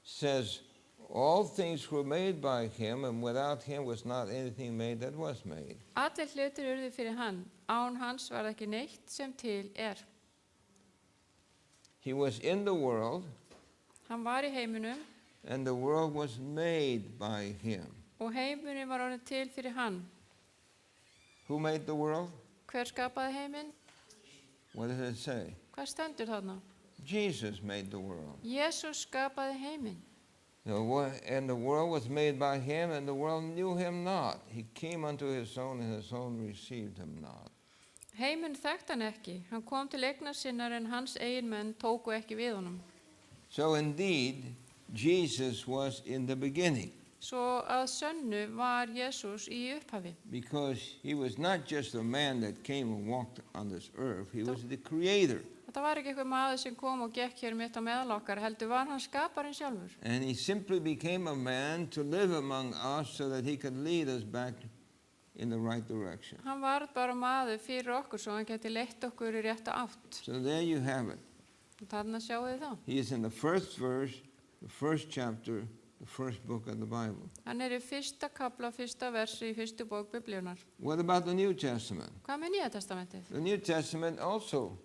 Speaker 3: Says, all things were made by Him, and without Him was not anything made that was made.
Speaker 2: Allir hlutir urðu fyrir hann. Án hans var ekki neitt sem til
Speaker 3: He was in the world,
Speaker 2: Hann var í heiminum
Speaker 3: and the world was made by Him.
Speaker 2: og heimurinn var orðin til fyrir hann.
Speaker 3: Who made the world?
Speaker 2: Hver skapaði heiminn?
Speaker 3: What does it say?
Speaker 2: Hvað stendur þarna?
Speaker 3: Jesus made the world.
Speaker 2: Jesús skapaði heiminn.
Speaker 3: And the world was made by Him, and the world knew Him not. He came unto His own, and His own received Him not.
Speaker 2: Heiminn þekkt hann ekki. Hann kom til eignar sinnar en hans eigin menn tóku ekki við honum.
Speaker 3: So indeed, Jesus was in the beginning,
Speaker 2: Svo að sönnu var Jesús í upphafi.
Speaker 3: because He was not just a man that came and walked on this earth. He was the Creator.
Speaker 2: Þetta var ekki eitthvað maður sem kom og gekk hér mitt á meðal okkar, heldur var hann skaparinn sjálfur.
Speaker 3: And He simply became a man to live among us so that He could lead us back in the right direction.
Speaker 2: Hann var bara maður fyrir okkur svo hann geti leitt okkur í rétta átt.
Speaker 3: So there you have it.
Speaker 2: Og þarna sjáu þið þá.
Speaker 3: He is in the first verse, the first chapter, the first book of the Bible.
Speaker 2: Hann í fyrsta kafla, fyrsta versi í fyrstu bók Biblíunar.
Speaker 3: What about the New Testament?
Speaker 2: Hvað með Nýja testamentið?
Speaker 3: The New Testament also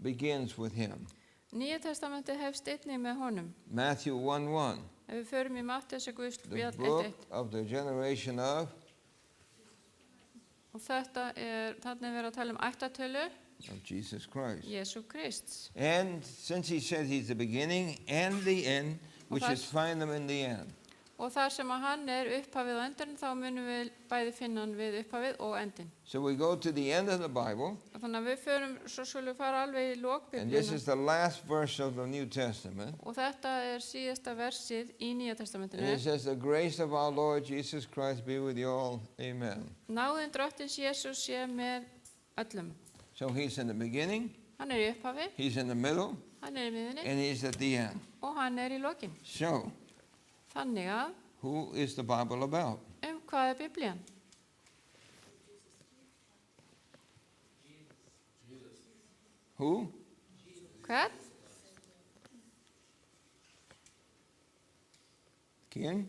Speaker 3: begins with Him.
Speaker 2: Nýja testamentið hefst einnig með honum.
Speaker 3: Matthew 1:1,
Speaker 2: Ef við förum í Matteusar
Speaker 3: the
Speaker 2: Guðspjall
Speaker 3: book
Speaker 2: 1:1.
Speaker 3: of the generation of
Speaker 2: Og þarna verið að tala ættatölu
Speaker 3: Jesus Christ.
Speaker 2: Jesú Krists.
Speaker 3: And since He said He's the beginning and the end, we should find them in the end.
Speaker 2: Og þar sem að hann upphafið og endurinn, þá munum við bæði finna hann við upphafið og endinn.
Speaker 3: So we go to the end of the Bible,
Speaker 2: Þannig að við svo skulum fara alveg í lok
Speaker 3: and this
Speaker 2: Biblíunnar.
Speaker 3: is the last verse of the New Testament.
Speaker 2: Og þetta síðasta versið í Nýja
Speaker 3: And
Speaker 2: testamentinu.
Speaker 3: it says, the grace of our Lord Jesus Christ be with you all. Amen.
Speaker 2: Náðin drottins Jesús sé með öllum.
Speaker 3: So he's in the beginning,
Speaker 2: Hann í upphafi,
Speaker 3: he's in the middle,
Speaker 2: hann í miðunni
Speaker 3: and he's at the end.
Speaker 2: og hann í lokin.
Speaker 3: So,
Speaker 2: Þannig að
Speaker 3: who is the Bible about?
Speaker 2: hvað Biblían?
Speaker 3: Who?
Speaker 2: Hvern?
Speaker 3: Ken?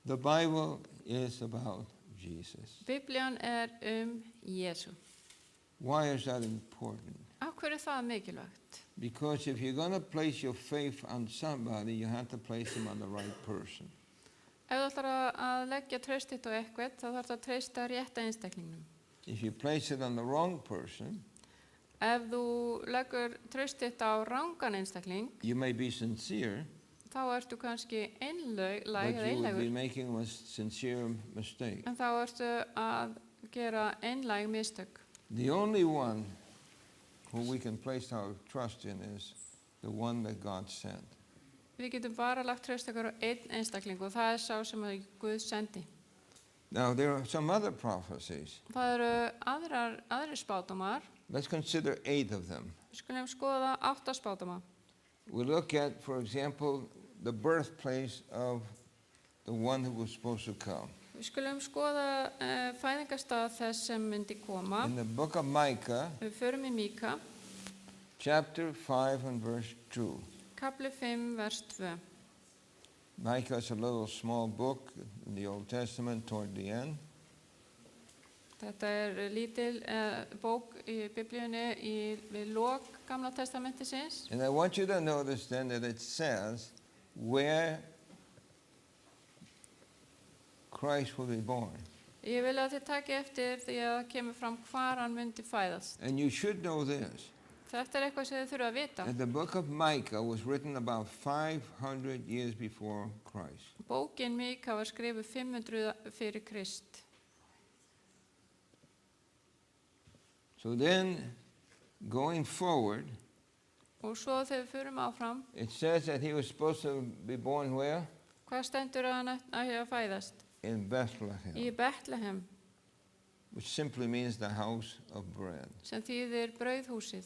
Speaker 3: The Bible is about Jesus.
Speaker 2: Biblían Jesú.
Speaker 3: Why is that important?
Speaker 2: Af hverju er það mikilvægt?
Speaker 3: Because if you're going to place your faith on somebody, you have to place them on the right person.
Speaker 2: Ef þú ætlar að leggja traust þitt á eitthvað, þá þarf það að treysta rétta einstaklingnum.
Speaker 3: If you place it on the wrong person,
Speaker 2: Ef þú leggur traust þitt á rangan einstakling,
Speaker 3: you may be sincere,
Speaker 2: þá ertu kannski
Speaker 3: but
Speaker 2: einlægur,
Speaker 3: you will be making a sincere mistake.
Speaker 2: en þá ertu að gera einlæg mistök.
Speaker 3: The only one who we can place our trust in is the one that God sent.
Speaker 2: Við getum bara lagt traust okkar á einn einstakling og það sá sem að Guð sendi.
Speaker 3: Now, there are some other prophecies.
Speaker 2: Það aðrir spádómar.
Speaker 3: Let's consider 8 of them.
Speaker 2: Við skulum skoða 8 spádóma.
Speaker 3: We look at, for example, the birthplace of the one who was supposed to come.
Speaker 2: Við skulum skoða fæðingarstað þess sem myndi koma.
Speaker 3: In the book of Micah,
Speaker 2: Við förum í Míka,
Speaker 3: chapter 5 and verse 2.
Speaker 2: kapli 5, vers 2.
Speaker 3: Micah is a little small book in the Old Testament toward the end.
Speaker 2: Þetta lítil bók í Biblíunni við lok Gamla testamentisins.
Speaker 3: And I want you to notice then that it says where Christ will be born.
Speaker 2: Ég vil að þið taki eftir því að það kemur fram hvar hann myndi fæðast.
Speaker 3: And you should know this,
Speaker 2: Þetta eitthvað sem þið þurfa að vita.
Speaker 3: that the book of Micah was written about 500 years before Christ.
Speaker 2: Bókin Míka var skrifuð 500 fyrir Krist.
Speaker 3: So then, going forward,
Speaker 2: Og svo þegar við förum áfram,
Speaker 3: it says that he was supposed to be born where?
Speaker 2: hvað stendur að hann að fæðast?
Speaker 3: In Bethlehem,
Speaker 2: Í Betlehem,
Speaker 3: which simply means the house of bread.
Speaker 2: sem þýðir brauðhúsið.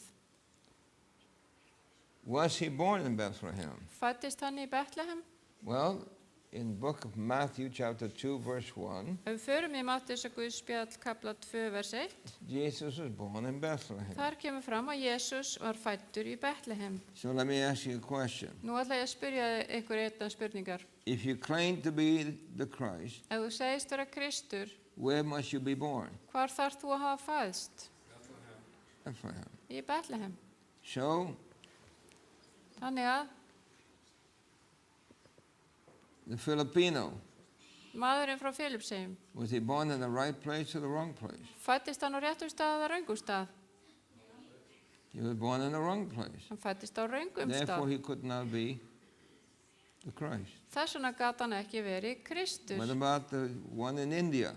Speaker 3: Was he born in Bethlehem?
Speaker 2: Fæddist hann í Betlehem?
Speaker 3: Well, in the book of Matthew, chapter 2, verse 1,
Speaker 2: Ef við förum í Matteusar Guðspjall kapla 2, vers 1,
Speaker 3: Jesus was born in Bethlehem.
Speaker 2: þar kemur fram að Jesús var fæddur í Betlehem.
Speaker 3: So let me ask you a question.
Speaker 2: Nú ætla ég að spyrja ykkur einna spurningar.
Speaker 3: If you claim to be the Christ,
Speaker 2: Ef þú segist vera Kristur,
Speaker 3: where must you be born?
Speaker 2: hvar þarf þú að hafa fæðst?
Speaker 3: Bethlehem.
Speaker 2: Í Betlehem.
Speaker 3: So,
Speaker 2: Þannig að
Speaker 3: the Filipino,
Speaker 2: maðurinn frá Filipsheim,
Speaker 3: was he born in the right place or the wrong place?
Speaker 2: fæddist hann á réttum stað eða röngum stað?
Speaker 3: He was born in the wrong place.
Speaker 2: Hann fæddist á röngum
Speaker 3: Therefore,
Speaker 2: stað.
Speaker 3: he could not be the Christ.
Speaker 2: Þess vegna gat hann ekki verið Kristur.
Speaker 3: What about the one in India?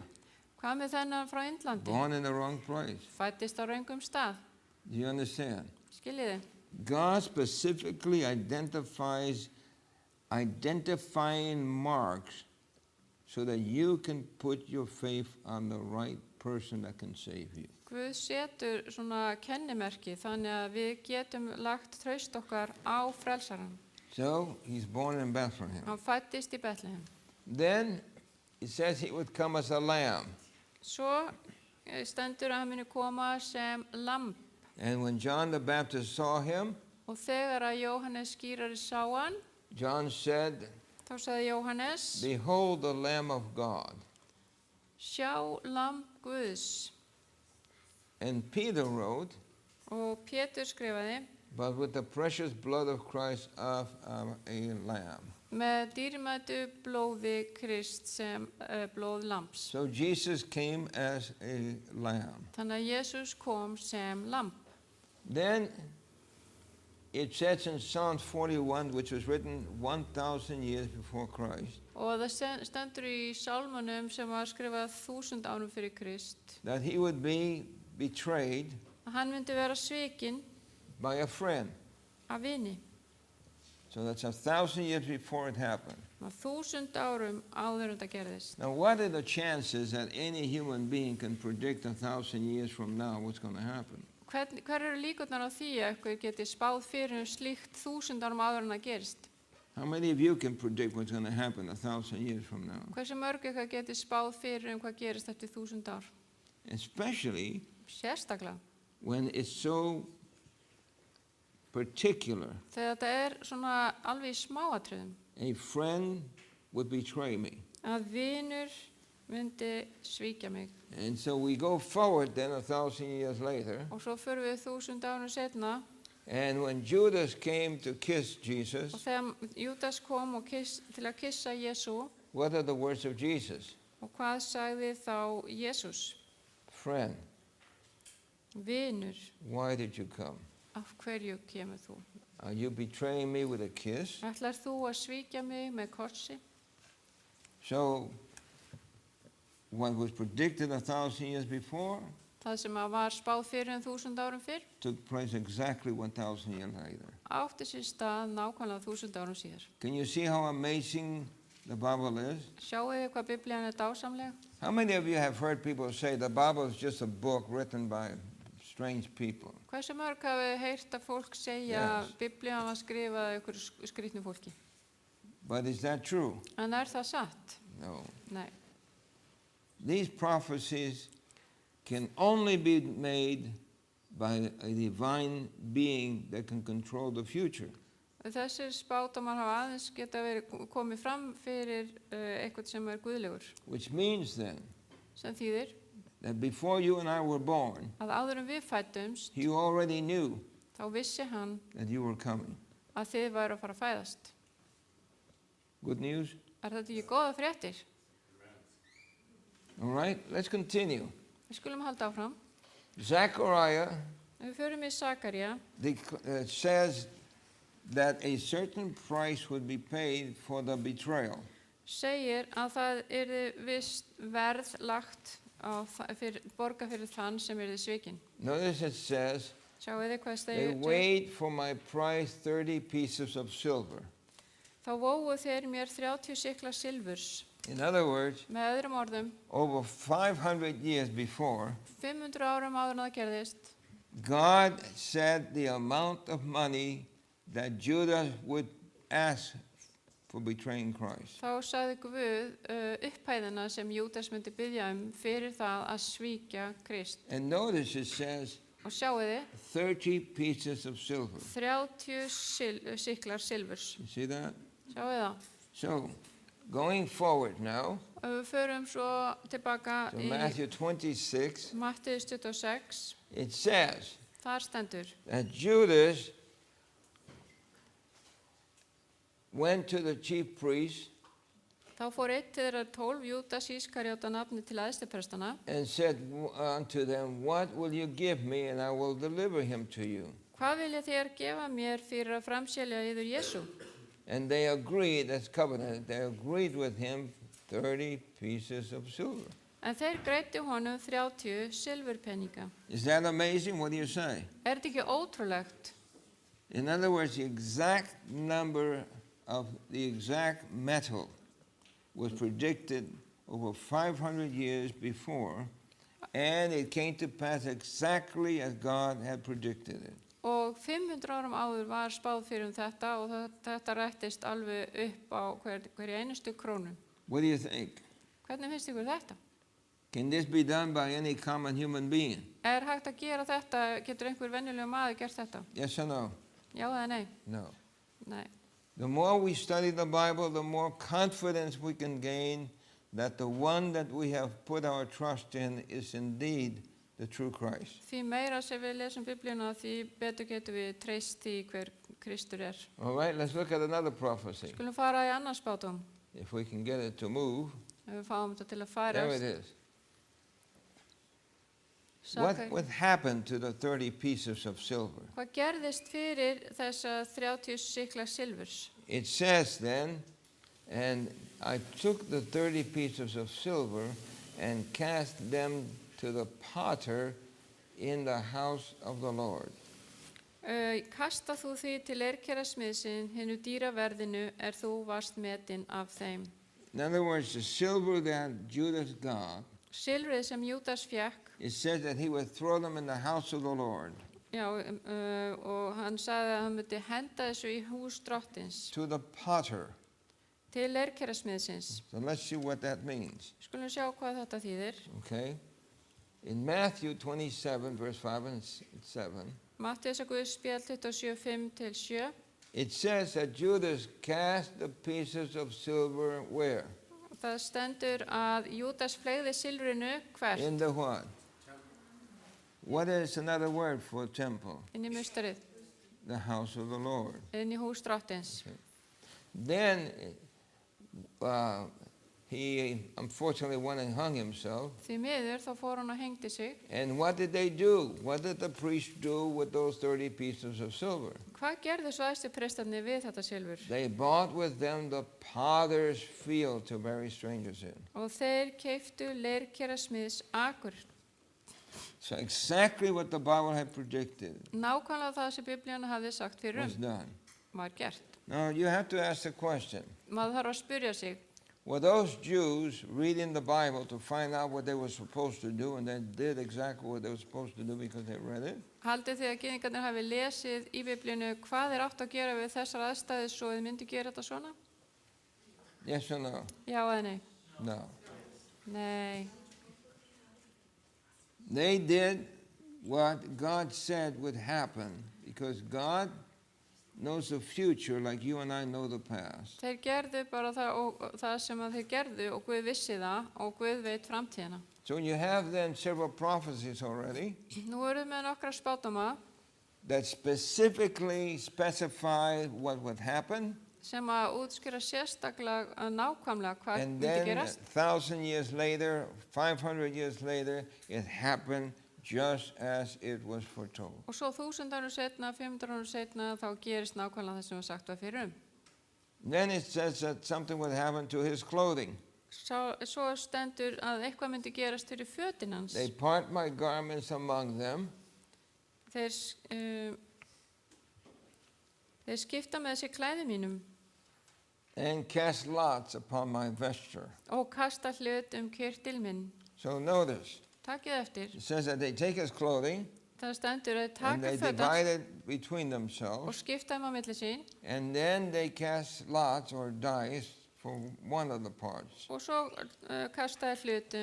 Speaker 2: Hvað með þennan frá Indlandi?
Speaker 3: Born in the wrong place.
Speaker 2: Fæddist á röngum stað.
Speaker 3: Do you understand?
Speaker 2: Skiljiði?
Speaker 3: God specifically identifies identifying marks so that you can put your faith on the right person that can save you.
Speaker 2: Guð setur svona kennimerki þannig að við getum lagt traust okkar á frelsarann.
Speaker 3: So he's born in Bethlehem.
Speaker 2: Hann fæddist í Betlehem.
Speaker 3: Then it says he would come as a lamb.
Speaker 2: Svo stendur að hann muni koma sem lamb.
Speaker 3: And when John the Baptist saw him,
Speaker 2: Og þegar að Jóhannes skírari sá hann,
Speaker 3: John said,
Speaker 2: þá sagði Jóhannes,
Speaker 3: "Behold the Lamb of God."
Speaker 2: sjá lamb Guðs.
Speaker 3: And Peter wrote,
Speaker 2: Og Pétur skrifaði,
Speaker 3: "But with the precious blood of Christ of a lamb."
Speaker 2: með dýrmætu blóði Krist sem blóð lambs.
Speaker 3: So Jesus came as a lamb.
Speaker 2: Þannig að Jesús kom sem lamb.
Speaker 3: Then it says in Psalms 41, which was written 1,000 years before Christ,
Speaker 2: Og það stendur í sálmunum sem var skrifað 1000 árum fyrir Krist
Speaker 3: that he would be betrayed
Speaker 2: að hann myndi vera svikinn
Speaker 3: by a friend.
Speaker 2: af vini.
Speaker 3: So that's 1,000 years before it happened.
Speaker 2: 1000 árum áður en það gerðist.
Speaker 3: Now, what are the chances that any human being can predict 1,000 years from now what's going to happen?
Speaker 2: Hver eru líkurnar á því að eitthvað geti spáð fyrir slíkt 1000 árum áður en það gerist?
Speaker 3: How many of you can predict what's going to happen 1,000 years from now?
Speaker 2: Hversu mörg eitthvað geti spáð fyrir hvað gerist eftir 1000 ár?
Speaker 3: Especially
Speaker 2: Sérstaklega.
Speaker 3: when it's so particular.
Speaker 2: Þegar þetta svona alveg í smáatriðum.
Speaker 3: A friend would betray me.
Speaker 2: Að vinur myndi svíkja mig.
Speaker 3: And so we go forward then 1,000 years later.
Speaker 2: Og svo förum við 1000 árum setna.
Speaker 3: And when Judas came to kiss Jesus,
Speaker 2: Og þegar Júdas kom og til að kissa Jesú,
Speaker 3: what are the words of Jesus?
Speaker 2: og hvað sagði þá Jesús?
Speaker 3: Friend,
Speaker 2: Vinur,
Speaker 3: why did you come?
Speaker 2: af hverju kemur þú?
Speaker 3: Are you betraying me with a kiss?
Speaker 2: Ætlar þú að svíkja mig með kossi?
Speaker 3: So, what was predicted 1,000 years before
Speaker 2: Það sem var spáð fyrir 1000 árum fyrr,
Speaker 3: took place exactly 1,000 years later.
Speaker 2: átti sér stað nákvæmlega 1000 árum síðar.
Speaker 3: Can you see how amazing the Bible is?
Speaker 2: Sjáu þið hvað Biblían er dásamleg?
Speaker 3: How many of you have heard people say the Bible is just a book written by strange people?
Speaker 2: Hversu mörg hafið heyrt að fólk segja
Speaker 3: Yes.
Speaker 2: að Biblían var skrifað af einhverju skrýtnu fólki?
Speaker 3: But is that true?
Speaker 2: En er það satt?
Speaker 3: No.
Speaker 2: Nei.
Speaker 3: These prophecies can only be made by a divine being that can control the future.
Speaker 2: Þessir spádómar hafa aðeins geta verið komið fram fyrir eitthvað sem er guðlegur.
Speaker 3: Which means then
Speaker 2: Sem þýðir
Speaker 3: that before you and I were born,
Speaker 2: að áður en við fæddumst,
Speaker 3: he already knew
Speaker 2: þá vissi hann
Speaker 3: that you were coming.
Speaker 2: að þið væru að fara að fæðast.
Speaker 3: Good news?
Speaker 2: Er þetta ekki góða fréttir?
Speaker 3: All right, let's continue.
Speaker 2: Við skulum halda áfram.
Speaker 3: Zechariah
Speaker 2: Við förum í Sakaría.
Speaker 3: says that a certain price would be paid for the betrayal.
Speaker 2: Segir að það yrði vist verð lagt borga fyrir þann sem yrði svikinn.
Speaker 3: Notice it says,
Speaker 2: Sjáu þið hvað
Speaker 3: they
Speaker 2: segir?
Speaker 3: weighed for my price 30 pieces of silver.
Speaker 2: Þá vógu þeir mér 30 sikla silfurs.
Speaker 3: In other words,
Speaker 2: Með öðrum orðum,
Speaker 3: over 500 years before,
Speaker 2: 500 árum áður en það gerðist,
Speaker 3: God said the amount of money that Judas would ask for betraying Christ.
Speaker 2: þá sagði Guð upphæðina sem Júdas myndi biðja fyrir það að svíkja Krist.
Speaker 3: And notice it says
Speaker 2: Og sjáu þið,
Speaker 3: 30 pieces of silver.
Speaker 2: 30 siklar silfurs.
Speaker 3: You see that?
Speaker 2: Sjáu þið það?
Speaker 3: So, going forward now,
Speaker 2: Og við förum svo tilbaka
Speaker 3: to
Speaker 2: í
Speaker 3: Matthew 26,
Speaker 2: Mattheus 26.
Speaker 3: it says
Speaker 2: Þar stendur,
Speaker 3: that Judas went to the chief priests
Speaker 2: þá fór einn til þeirra 12 Júdas Ískarjóta nafni til æðstiprestana
Speaker 3: and said unto them, what will you give me and I will deliver him to you?
Speaker 2: Hvað vilja þér gefa mér fyrir að framselja yður Jesú?
Speaker 3: And they agreed, that's covenant, they agreed with him 30 pieces of silver.
Speaker 2: En þeir greiddu honum 30 silfurpenninga.
Speaker 3: Is that amazing? What do you say?
Speaker 2: Er þetta ekki ótrúlegt?
Speaker 3: In other words, the exact number of the exact metal was predicted over 500 years before, and it came to pass exactly as God had predicted it.
Speaker 2: Og 500 árum áður var spáð fyrir þetta og þetta rættist alveg upp á hverju einustu krónu.
Speaker 3: What do you think?
Speaker 2: Hvernig finnst ykkur þetta?
Speaker 3: Can this be done by any common human being?
Speaker 2: Er hægt að gera þetta? Getur einhver venjulegur maður gert þetta?
Speaker 3: Yes or no?
Speaker 2: Já eða nei?
Speaker 3: No.
Speaker 2: Nei.
Speaker 3: The more we study the Bible, the more confidence we can gain that the one that we have put our trust in is indeed the true Christ.
Speaker 2: Því meira sem við lesum Biblíuna, því betur getum við treyst í hver Kristur er.
Speaker 3: All right, let's look at another prophecy.
Speaker 2: Skulum fara í annan spádóm.
Speaker 3: If we can get it to move.
Speaker 2: Ef við fáum þetta til að
Speaker 3: There it
Speaker 2: færast.
Speaker 3: is. What happened to the 30 pieces of silver?
Speaker 2: Hvað gerðist fyrir þessa 30 sikla silfurs?
Speaker 3: It says then, and I took the 30 pieces of silver and cast them to the potter in the house of the Lord.
Speaker 2: Kasta þú því til leirkerasmiðsinn, hinnu dýraverðinu þú varst metin af þeim.
Speaker 3: In other words, the silver that Judas got,
Speaker 2: Silfrið sem Júdas fékk,
Speaker 3: it says that he would throw them in the house of the Lord,
Speaker 2: já, og hann sagði að hann myndi henda þessu í hús drottins,
Speaker 3: to the potter.
Speaker 2: til leirkerasmiðsins.
Speaker 3: So let's see what that means.
Speaker 2: Skulum sjá hvað þetta þýðir.
Speaker 3: Okay? In Matthew 27, verse 5 and 7,
Speaker 2: Matthíasar Guðspjall 27, 5-7.
Speaker 3: it says that Judas cast the pieces of silver where?
Speaker 2: Það stendur að Júdas fleygði silfrinu hvert?
Speaker 3: In the what? What is another word for temple?
Speaker 2: Inn í mustarið,
Speaker 3: The house of the Lord.
Speaker 2: inn í hús drottins.
Speaker 3: Then he unfortunately went and hung himself.
Speaker 2: Því miður þá fór hann og hengdi sig.
Speaker 3: And what did they do? What did the priest do with those 30 pieces of silver?
Speaker 2: Hvað gerðu svo æðstiprestarnir við þetta silfur?
Speaker 3: They bought with them the potter's field to bury strangers in.
Speaker 2: Og þeir keyptu leirkerasmiðs akur.
Speaker 3: So exactly what the Bible had predicted
Speaker 2: Nákvæmlega það sem Biblían hafði sagt fyrir
Speaker 3: was done.
Speaker 2: var gert.
Speaker 3: Now you have to ask the question,
Speaker 2: Maður þarf að spyrja sig,
Speaker 3: were those Jews reading the Bible to find out what they were supposed to do and then did exactly what they were supposed to do because they read it?
Speaker 2: haldið þið að gyðingarnir hafi lesið í Biblíunu hvað átt að gera við þessar aðstæður svo þið myndi gera þetta svona?
Speaker 3: Yes or no?
Speaker 2: Já eða nei?
Speaker 3: No.
Speaker 2: Nei.
Speaker 3: They did what God said would happen because God knows the future like you and I know the past.
Speaker 2: Þeir gerðu bara það sem að þeir gerðu og Guð vissi það og Guð veit framtíðina.
Speaker 3: So you have then several prophecies already
Speaker 2: Nú erum við nokkra spádóma
Speaker 3: that specifically specify what would happen,
Speaker 2: sem að útskýra sérstaklega nákvæmlega hvað
Speaker 3: and
Speaker 2: myndi
Speaker 3: then
Speaker 2: gerast.
Speaker 3: 1,000 years later, 500 years later, it happened just as it was foretold.
Speaker 2: Og svo 1000 árum setna, 500 árum setna þá gerist nákvæmlega það sem var sagt var fyrir
Speaker 3: Then it says that something would happen to his clothing.
Speaker 2: Svo stendur að eitthvað myndi gerast fyrir fötin hans.
Speaker 3: They part my garments among them,
Speaker 2: Þeir skipta með sér klæði mínum
Speaker 3: and cast lots upon my vesture.
Speaker 2: og kasta hlut kyrtil minn.
Speaker 3: So notice,
Speaker 2: Takið eftir.
Speaker 3: it says that they take his clothing
Speaker 2: Það stendur að
Speaker 3: and
Speaker 2: taka
Speaker 3: they
Speaker 2: föt
Speaker 3: divide
Speaker 2: hans
Speaker 3: it between
Speaker 2: og
Speaker 3: themselves,
Speaker 2: skipta á milli sín
Speaker 3: and then they cast lots or dice for one of the parts.
Speaker 2: og svo kastaði hlut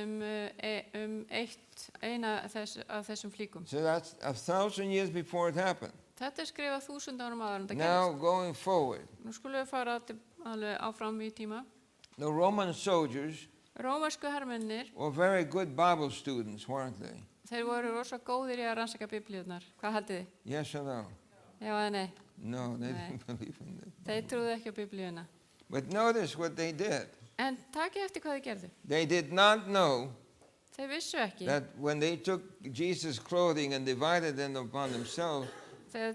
Speaker 2: eina af þessum flíkum.
Speaker 3: So that's 1,000 years before it happened.
Speaker 2: Þetta skrifað 1000 árum áður en þetta
Speaker 3: Now
Speaker 2: gerist.
Speaker 3: going forward,
Speaker 2: Nú skulum við fara alveg áfram í tíma.
Speaker 3: the Roman soldiers
Speaker 2: Rómarsku hermennir,
Speaker 3: were very good Bible students, weren't they?
Speaker 2: þeir voru rosa góðir í að rannsaka biblíurnar. Hvað haldið þið?
Speaker 3: Yes or no?
Speaker 2: Já eða nei?
Speaker 3: No, they
Speaker 2: Nei.
Speaker 3: didn't believe in it.
Speaker 2: Þeir trúðu ekki á biblíuna.
Speaker 3: But notice what they did.
Speaker 2: En takið eftir hvað þeir gerðu.
Speaker 3: They did not know
Speaker 2: Þeir vissu ekki.
Speaker 3: that when they took Jesus' clothing and divided them upon themselves,
Speaker 2: Þeir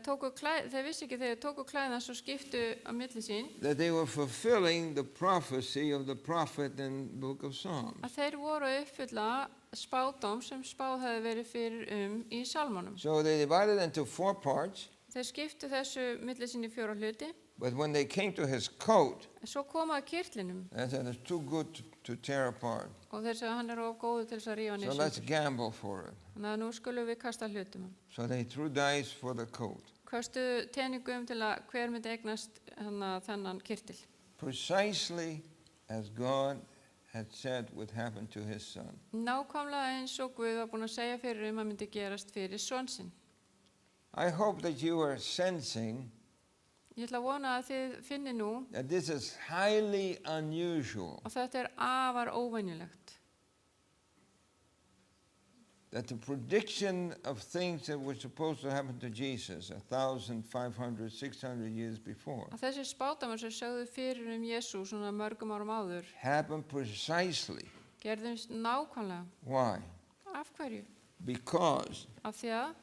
Speaker 2: vissu ekki þegar þeir tóku klæðans og skiptu á milli sín
Speaker 3: that they were fulfilling the prophecy of the prophet in the book of Psalms.
Speaker 2: að þeir voru að uppfylla spádóm sem spáð hefði verið fyrir í Salmónum.
Speaker 3: So they divided into 4 parts,
Speaker 2: Þeir skiptu þessu milli sín í 4 hluti.
Speaker 3: but when they came to his coat,
Speaker 2: En svo koma að kyrtlinum
Speaker 3: they said it's too good to tear apart.
Speaker 2: og þeir sagði að hann of góður til þess að rífa hann
Speaker 3: So
Speaker 2: í
Speaker 3: let's
Speaker 2: sundur.
Speaker 3: gamble for it.
Speaker 2: Þannig að nú skulum við kasta hlutum.
Speaker 3: So they threw dice for the coat.
Speaker 2: Kastuðu teningum til að hver myndi eignast þennan kyrtil.
Speaker 3: Precisely as God had said would happen to his son.
Speaker 2: Nákvæmlega eins og Guð var búinn að segja fyrir að myndi gerast fyrir son sinn.
Speaker 3: I hope that you are sensing
Speaker 2: Ég ætla að vona að þið finni nú
Speaker 3: that this is highly unusual,
Speaker 2: og þetta afar óvenjulegt.
Speaker 3: that the prediction of things that were supposed to happen to Jesus 1,500, 600 years before
Speaker 2: Að þessi spádómar sem sögðu fyrir Jesú svona mörgum árum áður
Speaker 3: happened precisely.
Speaker 2: gerðumst nákvæmlega.
Speaker 3: Why?
Speaker 2: Af hverju?
Speaker 3: because
Speaker 2: af því að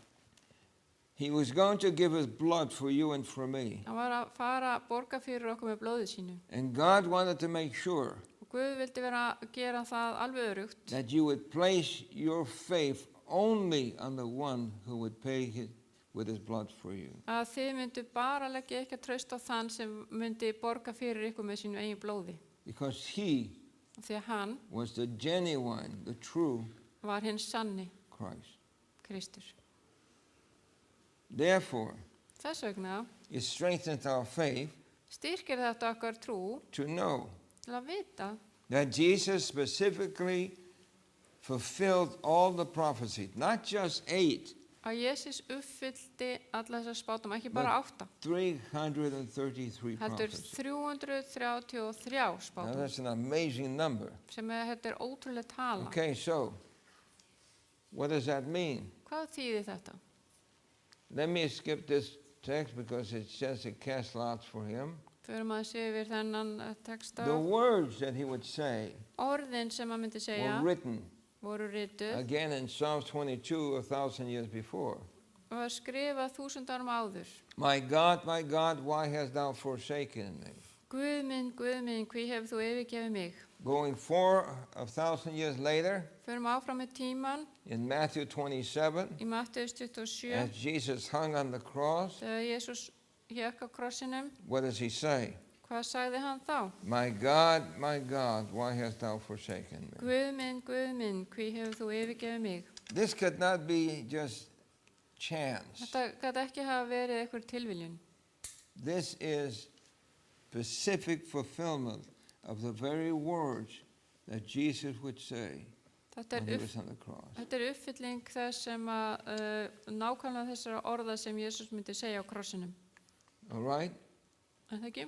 Speaker 3: he was going to give his blood for you and for me.
Speaker 2: hann var að fara að borga fyrir okkur með blóði sínu.
Speaker 3: And God wanted to make sure
Speaker 2: Og Guð vildi vera að gera það alveg örugt
Speaker 3: that you would place your faith only on the one who would pay with his blood for you.
Speaker 2: að þið myndu bara leggja ekki að trausta á þann sem myndi borga fyrir ykkur með sínu eigin blóði.
Speaker 3: Because he
Speaker 2: Af því að hann
Speaker 3: was the genuine, the true
Speaker 2: var hinn sanni
Speaker 3: Christ.
Speaker 2: Kristur.
Speaker 3: Therefore,
Speaker 2: Þess vegna
Speaker 3: it strengthens our faith
Speaker 2: styrkir þetta okkar trú
Speaker 3: to know
Speaker 2: til að vita
Speaker 3: that Jesus specifically fulfilled all the prophecies, not just 8,
Speaker 2: að Jesús uppfyllti alla þessar spátum, ekki bara 8,
Speaker 3: 333
Speaker 2: heldur
Speaker 3: prophecies.
Speaker 2: 333
Speaker 3: Now
Speaker 2: spátum,
Speaker 3: that's an amazing number.
Speaker 2: sem þetta ótrúlega tala.
Speaker 3: Okay, so what does that mean?
Speaker 2: Hvað þýðir þetta?
Speaker 3: Let me skip this text because it says it cast lots for him.
Speaker 2: Förum að sé yfir þennan texta.
Speaker 3: The words that he would say
Speaker 2: Orðin sem að myndi segja
Speaker 3: were written
Speaker 2: voru rituð
Speaker 3: again in Psalms 22 1,000 years before.
Speaker 2: og var skrifað 1000 árum áður.
Speaker 3: My God, why hast thou forsaken me?
Speaker 2: Guð minn, hví hefur þú yfirgefið mig?
Speaker 3: Going 4,000 years later,
Speaker 2: Förum áfram með tíman
Speaker 3: in Matthew 27,
Speaker 2: í Matteus 27,
Speaker 3: as Jesus hung on the cross,
Speaker 2: þegar Jesús hékk á krossinum.
Speaker 3: what does he say?
Speaker 2: Hvað sagði hann þá?
Speaker 3: My God, why hast thou forsaken me?
Speaker 2: Guð minn, hví hefur þú yfirgefið mig?
Speaker 3: This could not be just chance.
Speaker 2: Þetta gat ekki hafa verið einhver tilviljun.
Speaker 3: This is specific fulfillment of the very words that Jesus would say
Speaker 2: Þetta
Speaker 3: when he
Speaker 2: er,
Speaker 3: was on the cross.
Speaker 2: þetta er uppfylling þess sem að nákvæmlega þessara orða sem Jesús myndi segja á krossinum.
Speaker 3: All right?
Speaker 2: Er það ekki?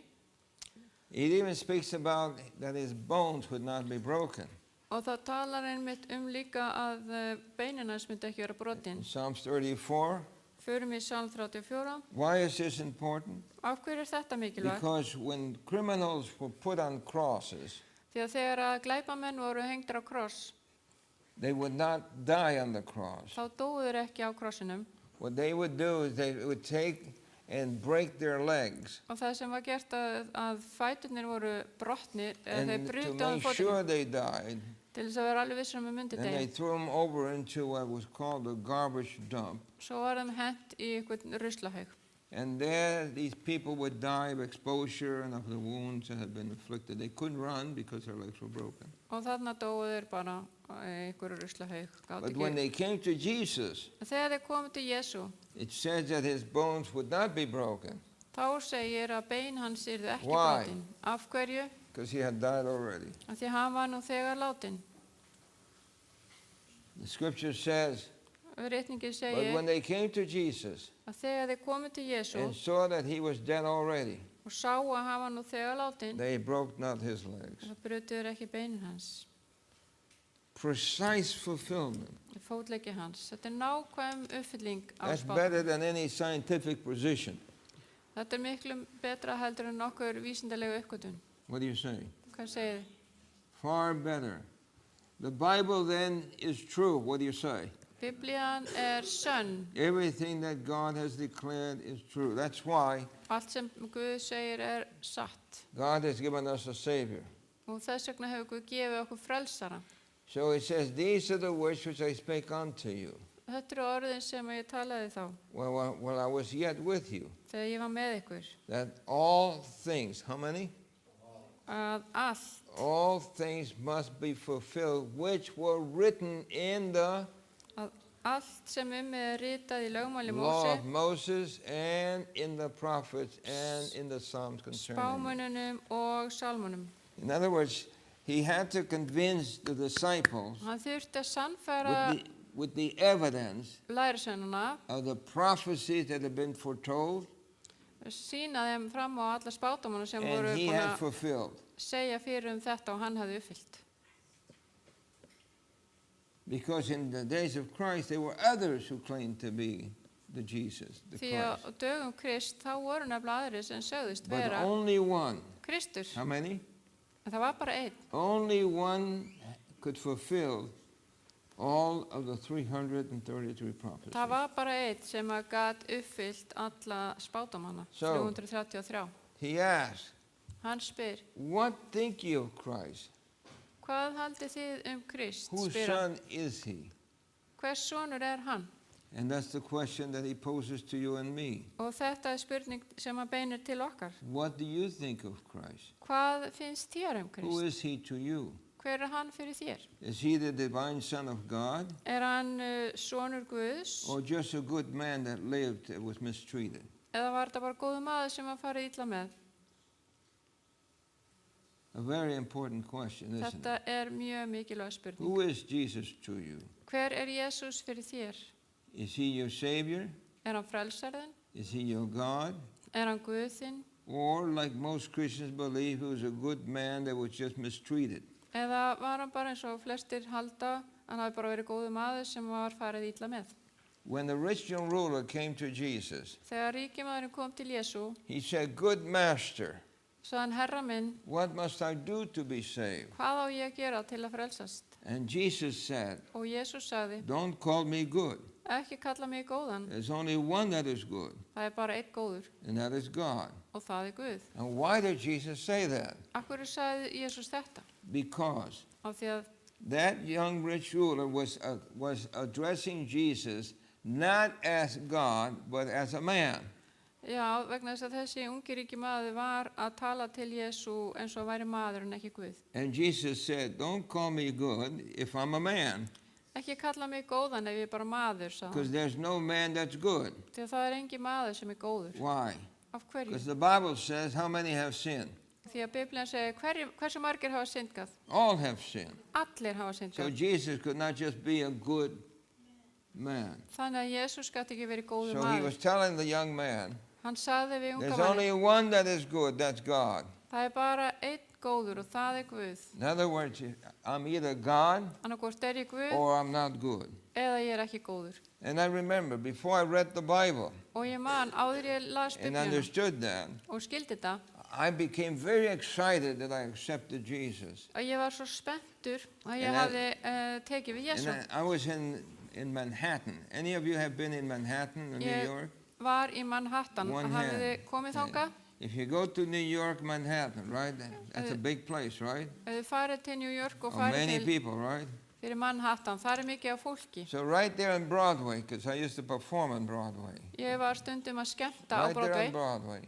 Speaker 3: It even speaks about that his bones would not be broken.
Speaker 2: Og það talar einmitt líka að beinin hans myndi ekki vera brotin.
Speaker 3: In Psalms 34,
Speaker 2: Förum í Psalm 34.
Speaker 3: why is this important?
Speaker 2: Af hverju er þetta mikilvægt?
Speaker 3: Because when criminals were put on crosses,
Speaker 2: Því að þegar að glæpamenn voru hengdir á kross,
Speaker 3: they would not die on the cross.
Speaker 2: þá dóu þeir ekki á krossinum.
Speaker 3: What they would do is they would take and break their legs,
Speaker 2: Og það sem var gert að fæturnir voru brotnir, eða
Speaker 3: and
Speaker 2: þeir
Speaker 3: to
Speaker 2: brutu á
Speaker 3: make
Speaker 2: fótinn,
Speaker 3: sure they died,
Speaker 2: til þess að vera alveg vissir að myndi
Speaker 3: then they
Speaker 2: degja.
Speaker 3: threw them over into what was called a garbage dump.
Speaker 2: Svo var þeim hent í einhvern ruslahaug.
Speaker 3: And there these people would die of exposure and of the wounds that had been inflicted. They couldn't run because their legs were broken.
Speaker 2: Og þarna dóu þeir bara í einhverju ruslahaug.
Speaker 3: But when they came to Jesus,
Speaker 2: Þegar þeir komu til Jesú,
Speaker 3: it says that his bones would not be broken
Speaker 2: þá segir að bein hans yrðu ekki
Speaker 3: Why?
Speaker 2: brotin. Af hverju?
Speaker 3: because he had died already.
Speaker 2: Af því hann var nú þegar látin.
Speaker 3: The scripture says,
Speaker 2: Ritningin
Speaker 3: but when
Speaker 2: segir
Speaker 3: they came to Jesus
Speaker 2: að þegar þeir komu til Jesú
Speaker 3: and saw that he was dead already,
Speaker 2: og sá að hann var nú þegar látin,
Speaker 3: they broke not his legs.
Speaker 2: þá brutu þeir ekki beinin hans.
Speaker 3: Precise fulfillment.
Speaker 2: Fótleggi hans. Þetta er nákvæm uppfylling á
Speaker 3: That's
Speaker 2: spátum.
Speaker 3: better than any scientific position.
Speaker 2: Þetta er miklu betra heldur en nokkur vísindalega uppgötun.
Speaker 3: What do you say?
Speaker 2: Hvað segir þið?
Speaker 3: Far better. The Bible then is true. What do you say?
Speaker 2: Biblían er sönn.
Speaker 3: Everything that God has declared is true. That's why
Speaker 2: Allt sem Guð segir er satt.
Speaker 3: God has given us a Savior.
Speaker 2: Og þess vegna hefur Guð gefið okkur frelsara.
Speaker 3: So it says, these are the words which I spake unto you
Speaker 2: Þetta eru orðin sem ég talaði þá,
Speaker 3: while I was yet with you,
Speaker 2: þegar ég var með ykkur.
Speaker 3: that all things, how many?
Speaker 2: Að allt,
Speaker 3: All things must be fulfilled which were written in the
Speaker 2: að allt sem er ritað í lögmáli
Speaker 3: law
Speaker 2: Móse,
Speaker 3: of Moses and in the prophets and in the Psalms concerning it.
Speaker 2: spámununum og sálmunum.
Speaker 3: In other words, he had to convince the disciples
Speaker 2: Hann þurfti að sannfæra
Speaker 3: with the evidence
Speaker 2: lærisveinana,
Speaker 3: of the prophecies that had been foretold,
Speaker 2: sýna þeim fram á alla spátumuna sem voru
Speaker 3: and he
Speaker 2: búin
Speaker 3: had
Speaker 2: að
Speaker 3: fulfilled.
Speaker 2: segja fyrir þetta og hann hafði uppfyllt.
Speaker 3: Because in the days of Christ, there were others who claimed to be the Jesus, the
Speaker 2: Því að
Speaker 3: Christ.
Speaker 2: á dögum Krist þá voru nefnilega aðrir sem sögðust
Speaker 3: But
Speaker 2: vera
Speaker 3: only one.
Speaker 2: Kristur.
Speaker 3: How many?
Speaker 2: En það var bara einn.
Speaker 3: Only one could fulfill all of the 333 prophecies.
Speaker 2: Það var bara einn sem að gat uppfyllt alla spátumana,
Speaker 3: So-
Speaker 2: 333.
Speaker 3: He asked,
Speaker 2: Hann spyr,
Speaker 3: what think ye of Christ?
Speaker 2: hvað haldið þið Krist?
Speaker 3: Whose
Speaker 2: Spyr hann.
Speaker 3: son is he?
Speaker 2: Hvers sonur hann?
Speaker 3: And that's the question that he poses to you and me.
Speaker 2: Og þetta spurning sem hann beinir til okkar.
Speaker 3: What do you think of Christ?
Speaker 2: Hvað finnst þér
Speaker 3: Who
Speaker 2: Krist?
Speaker 3: is he to you?
Speaker 2: Hver hann fyrir þér?
Speaker 3: Is he the divine Son of God,
Speaker 2: Hann sonur Guðs?
Speaker 3: or just a good man that lived and was mistreated?
Speaker 2: Eða var þetta bara góðu maður sem hann farið illa með?
Speaker 3: A very important question, isn't
Speaker 2: Þetta
Speaker 3: it?
Speaker 2: mjög mikilvæg spurning.
Speaker 3: Who is Jesus to you?
Speaker 2: Hver Jesús fyrir þér?
Speaker 3: Is he your Savior?
Speaker 2: Hann frelsarðinn?
Speaker 3: Is he your God?
Speaker 2: Hann Guð þinn?
Speaker 3: Or, like most Christians believe, he was a good man that was just mistreated?
Speaker 2: Eða var hann bara eins og flestir halda, hann hafi bara verið góðu maður sem var farið illa með?
Speaker 3: When the rich young ruler came to Jesus,
Speaker 2: Þegar ríkimaðurinn kom til Jesú,
Speaker 3: he said, "Good master,
Speaker 2: sagði hann, Herra minn,
Speaker 3: what must I do to be saved?"
Speaker 2: hvað á ég að gera til að frelsast?
Speaker 3: And Jesus said,
Speaker 2: Og Jesús sagði,
Speaker 3: "Don't call me good.
Speaker 2: ekki kalla mig góðan,
Speaker 3: There's only one that is good,
Speaker 2: það bara einn góður
Speaker 3: and that is God."
Speaker 2: og það Guð.
Speaker 3: And why did Jesus say that?
Speaker 2: Af hverju sagði Jesús þetta?
Speaker 3: Because
Speaker 2: Af því að
Speaker 3: that young rich ruler was addressing Jesus not as God, but as a man.
Speaker 2: Já, vegna þess að þessi ungi ríkimaður var að tala til Jesú eins og væri maður en ekki Guð.
Speaker 3: And Jesus said, "Don't call me good if I'm a man,
Speaker 2: Ekki kalla mig góðan ef ég bara maður, sagði
Speaker 3: because
Speaker 2: hann.
Speaker 3: there's no man that's good."
Speaker 2: Því að það engin maður sem góður.
Speaker 3: Why?
Speaker 2: Af hverju?
Speaker 3: Because the Bible says, how many have sinned?
Speaker 2: Því að Biblían segir, hversu margir hafa syndgað?
Speaker 3: All have sinned.
Speaker 2: Allir hafa
Speaker 3: So
Speaker 2: syndgað.
Speaker 3: Jesus could not just be a good man.
Speaker 2: Þannig að Jesús gat ekki verið góður
Speaker 3: So he was
Speaker 2: maður.
Speaker 3: telling the young man,
Speaker 2: Hann sagði við unga
Speaker 3: there's
Speaker 2: manni,
Speaker 3: only one that is good, that's God.
Speaker 2: það bara einn góður og það Guð.
Speaker 3: In other words, I'm either God
Speaker 2: Annarkvort ég Guð
Speaker 3: or I'm not good.
Speaker 2: eða ég ekki góður.
Speaker 3: And I remember, before I read the Bible
Speaker 2: Og ég man, áður ég las
Speaker 3: and
Speaker 2: Biblíuna
Speaker 3: understood that,
Speaker 2: og skildi þetta,
Speaker 3: I became very excited that I accepted Jesus.
Speaker 2: að ég var svo spenntur að ég
Speaker 3: And
Speaker 2: hafði tekið við
Speaker 3: And
Speaker 2: Jesú.
Speaker 3: I was in Manhattan. Any of you have been in Manhattan or New
Speaker 2: Ég
Speaker 3: York?
Speaker 2: var í Manhattan,
Speaker 3: One
Speaker 2: hafið þið
Speaker 3: hand.
Speaker 2: komið þangað?
Speaker 3: If you go to New York, Manhattan, right? That's a big place, right?
Speaker 2: Ef þið farið til New York og
Speaker 3: Of
Speaker 2: farið
Speaker 3: many
Speaker 2: til
Speaker 3: people, right?
Speaker 2: fyrir Manhattan, það mikið af fólki.
Speaker 3: So right there on Broadway, because I used to perform on Broadway.
Speaker 2: Ég var stundum að skemmta á
Speaker 3: Right there
Speaker 2: Broadway.
Speaker 3: on Broadway.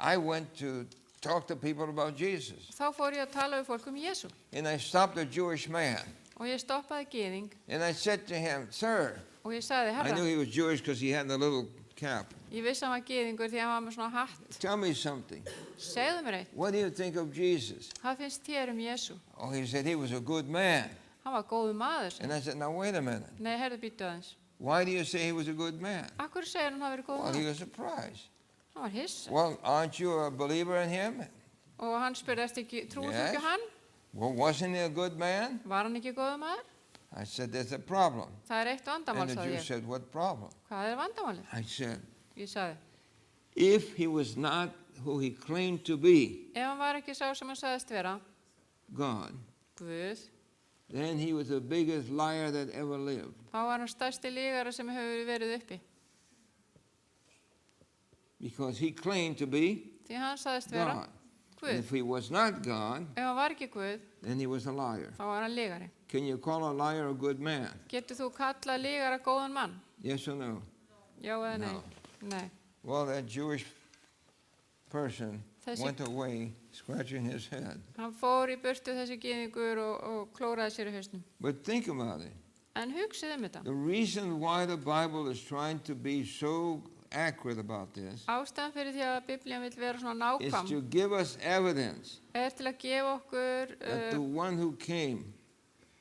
Speaker 3: I went to talk to people about Jesus.
Speaker 2: Þá fór ég að tala við fólk Jesú
Speaker 3: And I stopped a Jewish man.
Speaker 2: og ég stoppaði gyðing
Speaker 3: And I said to him, "Sir,"
Speaker 2: og ég sagði,
Speaker 3: I
Speaker 2: Herra,
Speaker 3: knew he was Jewish because he had the little cap.
Speaker 2: ég vissi hann var gyðingur því hann var með svona hatt.
Speaker 3: "Tell me something.
Speaker 2: Segðu mér eitt,
Speaker 3: What do you think of Jesus?"
Speaker 2: hvað finnst þér Jesú?
Speaker 3: Oh, he said he was a good man.
Speaker 2: Hann var góður maður. sagði
Speaker 3: And I said, "Now wait a minute.
Speaker 2: hann. Nei, herðu býttu aðeins.
Speaker 3: Why do you say he was a good man?"
Speaker 2: Akkur segir hann hafi verið góður
Speaker 3: Well, he
Speaker 2: maður?
Speaker 3: was surprised.
Speaker 2: Hann var hissa.
Speaker 3: "Well, aren't you a believer in him?"
Speaker 2: Og hann spurði, trúið þú
Speaker 3: Yes.
Speaker 2: ekki á hann?
Speaker 3: "Well, wasn't he a good man?"
Speaker 2: Var hann ekki góður maður?
Speaker 3: I said, "There's a problem."
Speaker 2: Það eitt vandamál,
Speaker 3: And the
Speaker 2: sagði
Speaker 3: Jew
Speaker 2: ég.
Speaker 3: said, "What problem?"
Speaker 2: Hvað vandamálið?
Speaker 3: I said,
Speaker 2: Ég sagði,
Speaker 3: "If he was not who he claimed to be,
Speaker 2: ef hann var ekki sá sem hann sagðist vera,
Speaker 3: God,
Speaker 2: Guð,
Speaker 3: then he was the biggest liar that ever lived.
Speaker 2: þá var hann stærsti lígara sem hefur verið uppi.
Speaker 3: Because he claimed to be
Speaker 2: Því hann sagðist vera
Speaker 3: God. And
Speaker 2: Guð.
Speaker 3: if he was not God,
Speaker 2: Ef hann var ekki Guð,
Speaker 3: then he was a liar.
Speaker 2: þá var hann lígari.
Speaker 3: Can you call a liar a good man?
Speaker 2: Getur þú kallað lígara góðan mann?
Speaker 3: Yes or no?
Speaker 2: Já eða nei?
Speaker 3: No.
Speaker 2: Nei.
Speaker 3: Well, that Jewish person
Speaker 2: Þessi-
Speaker 3: went away scratching his head.
Speaker 2: Hann fór í burtu þessi gyðingur og klóraði sér í hausnum.
Speaker 3: But think about it.
Speaker 2: En hugsið þetta.
Speaker 3: The reason why the Bible is trying to be so accurate about this
Speaker 2: Ástæðan fyrir því að Biblían vill vera svona
Speaker 3: is
Speaker 2: nákvæm
Speaker 3: to give us evidence
Speaker 2: til að gefa okkur
Speaker 3: that the one who came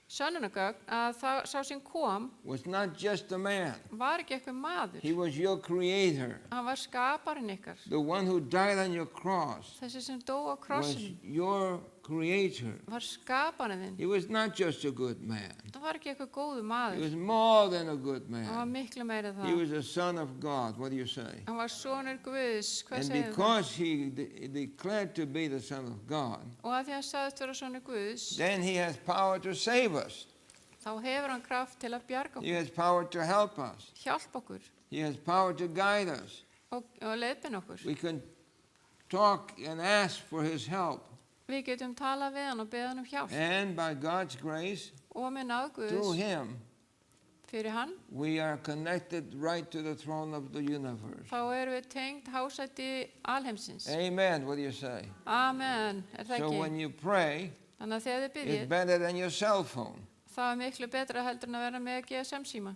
Speaker 2: sönnunargögn að sá sem kom
Speaker 3: was not just a man.
Speaker 2: var ekki eitthvað maður.
Speaker 3: He was your creator.
Speaker 2: Hann var skaparinn ykkar.
Speaker 3: The one who died on your cross
Speaker 2: Þessi sem dó á
Speaker 3: was
Speaker 2: krossinum
Speaker 3: your creator.
Speaker 2: var skaparinn þinn.
Speaker 3: He was not just a good man.
Speaker 2: Það var ekki eitthvað góðu
Speaker 3: He
Speaker 2: maður.
Speaker 3: was more than a good
Speaker 2: Hann var
Speaker 3: man.
Speaker 2: miklu meira
Speaker 3: He
Speaker 2: það.
Speaker 3: was a son of God. What do you say?
Speaker 2: Hann var sonur Guðs. Hvað
Speaker 3: And
Speaker 2: segir það?
Speaker 3: because he declared to be the son of God,
Speaker 2: Og að því hann sagðist vera sonur Guðs,
Speaker 3: then he has power to save us.
Speaker 2: þá hefur hann kraft til að bjarga
Speaker 3: He
Speaker 2: okkur,
Speaker 3: has power to help us.
Speaker 2: hjálpa okkur
Speaker 3: He has power to guide us.
Speaker 2: og leiðbeina okkur.
Speaker 3: We can talk and ask for His help.
Speaker 2: Við getum talað við hann og beða hann hjálp
Speaker 3: And by God's grace,
Speaker 2: og með náð
Speaker 3: through
Speaker 2: Guðs
Speaker 3: Him,
Speaker 2: fyrir hann,
Speaker 3: we are connected right to the throne of the universe.
Speaker 2: þá erum við tengd hásæti alheimsins.
Speaker 3: Amen. What do you say?
Speaker 2: Amen, það
Speaker 3: So
Speaker 2: ekki?
Speaker 3: when you pray,
Speaker 2: Þannig að þegar þið
Speaker 3: it's
Speaker 2: byggjið,
Speaker 3: better than your cell phone.
Speaker 2: það miklu betra heldur en að vera með GSM-síma.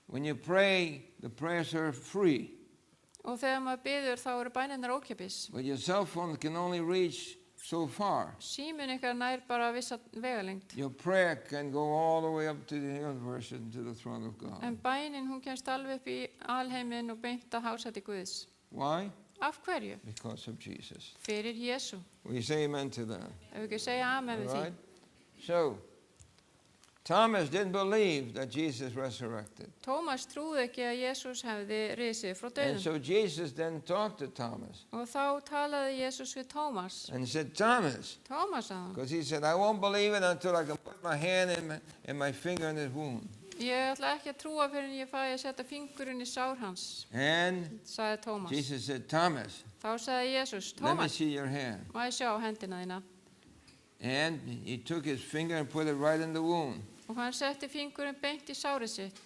Speaker 3: When you pray, the prayers are free.
Speaker 2: Og þegar maður byður þá eru bænirnar ókeypis.
Speaker 3: But your cell phone can only reach so far.
Speaker 2: Síminn ykkar nær bara vissa vegalengd.
Speaker 3: Your prayer can go all the way up to the universe and to the throne of God.
Speaker 2: En bænin hún kemst alveg upp í alheiminn og beint að hásæti Guðs.
Speaker 3: Why?
Speaker 2: Af hverju?
Speaker 3: Because of Jesus.
Speaker 2: Fyrir Jésu.
Speaker 3: We say amen to that.
Speaker 2: Ef við ekki segja amen við því.
Speaker 3: Right? So, Thomas didn't believe that Jesus resurrected.
Speaker 2: Tómas trúði ekki að Jésús hefði risið frá
Speaker 3: And
Speaker 2: dauðum.
Speaker 3: so Jesus then talked to Thomas
Speaker 2: Og þá talaði Jésús við Tómas.
Speaker 3: and said, Thomas,
Speaker 2: Tómas sagði hann,
Speaker 3: because he said, I won't believe it until I can put my hand and my finger in his wound.
Speaker 2: ég ætla ekki að trúa fyrir en ég fæ að setja fingurinn í sár hans,
Speaker 3: And
Speaker 2: sagði Tómas.
Speaker 3: Jesus said, Thomas,
Speaker 2: Þá sagði Jésús,
Speaker 3: let me
Speaker 2: Tómas,
Speaker 3: see your hand.
Speaker 2: má ég sjá hendina þína?
Speaker 3: And he took his finger and put it right in the wound.
Speaker 2: Og hann setti fingurinn beint í sárið sitt.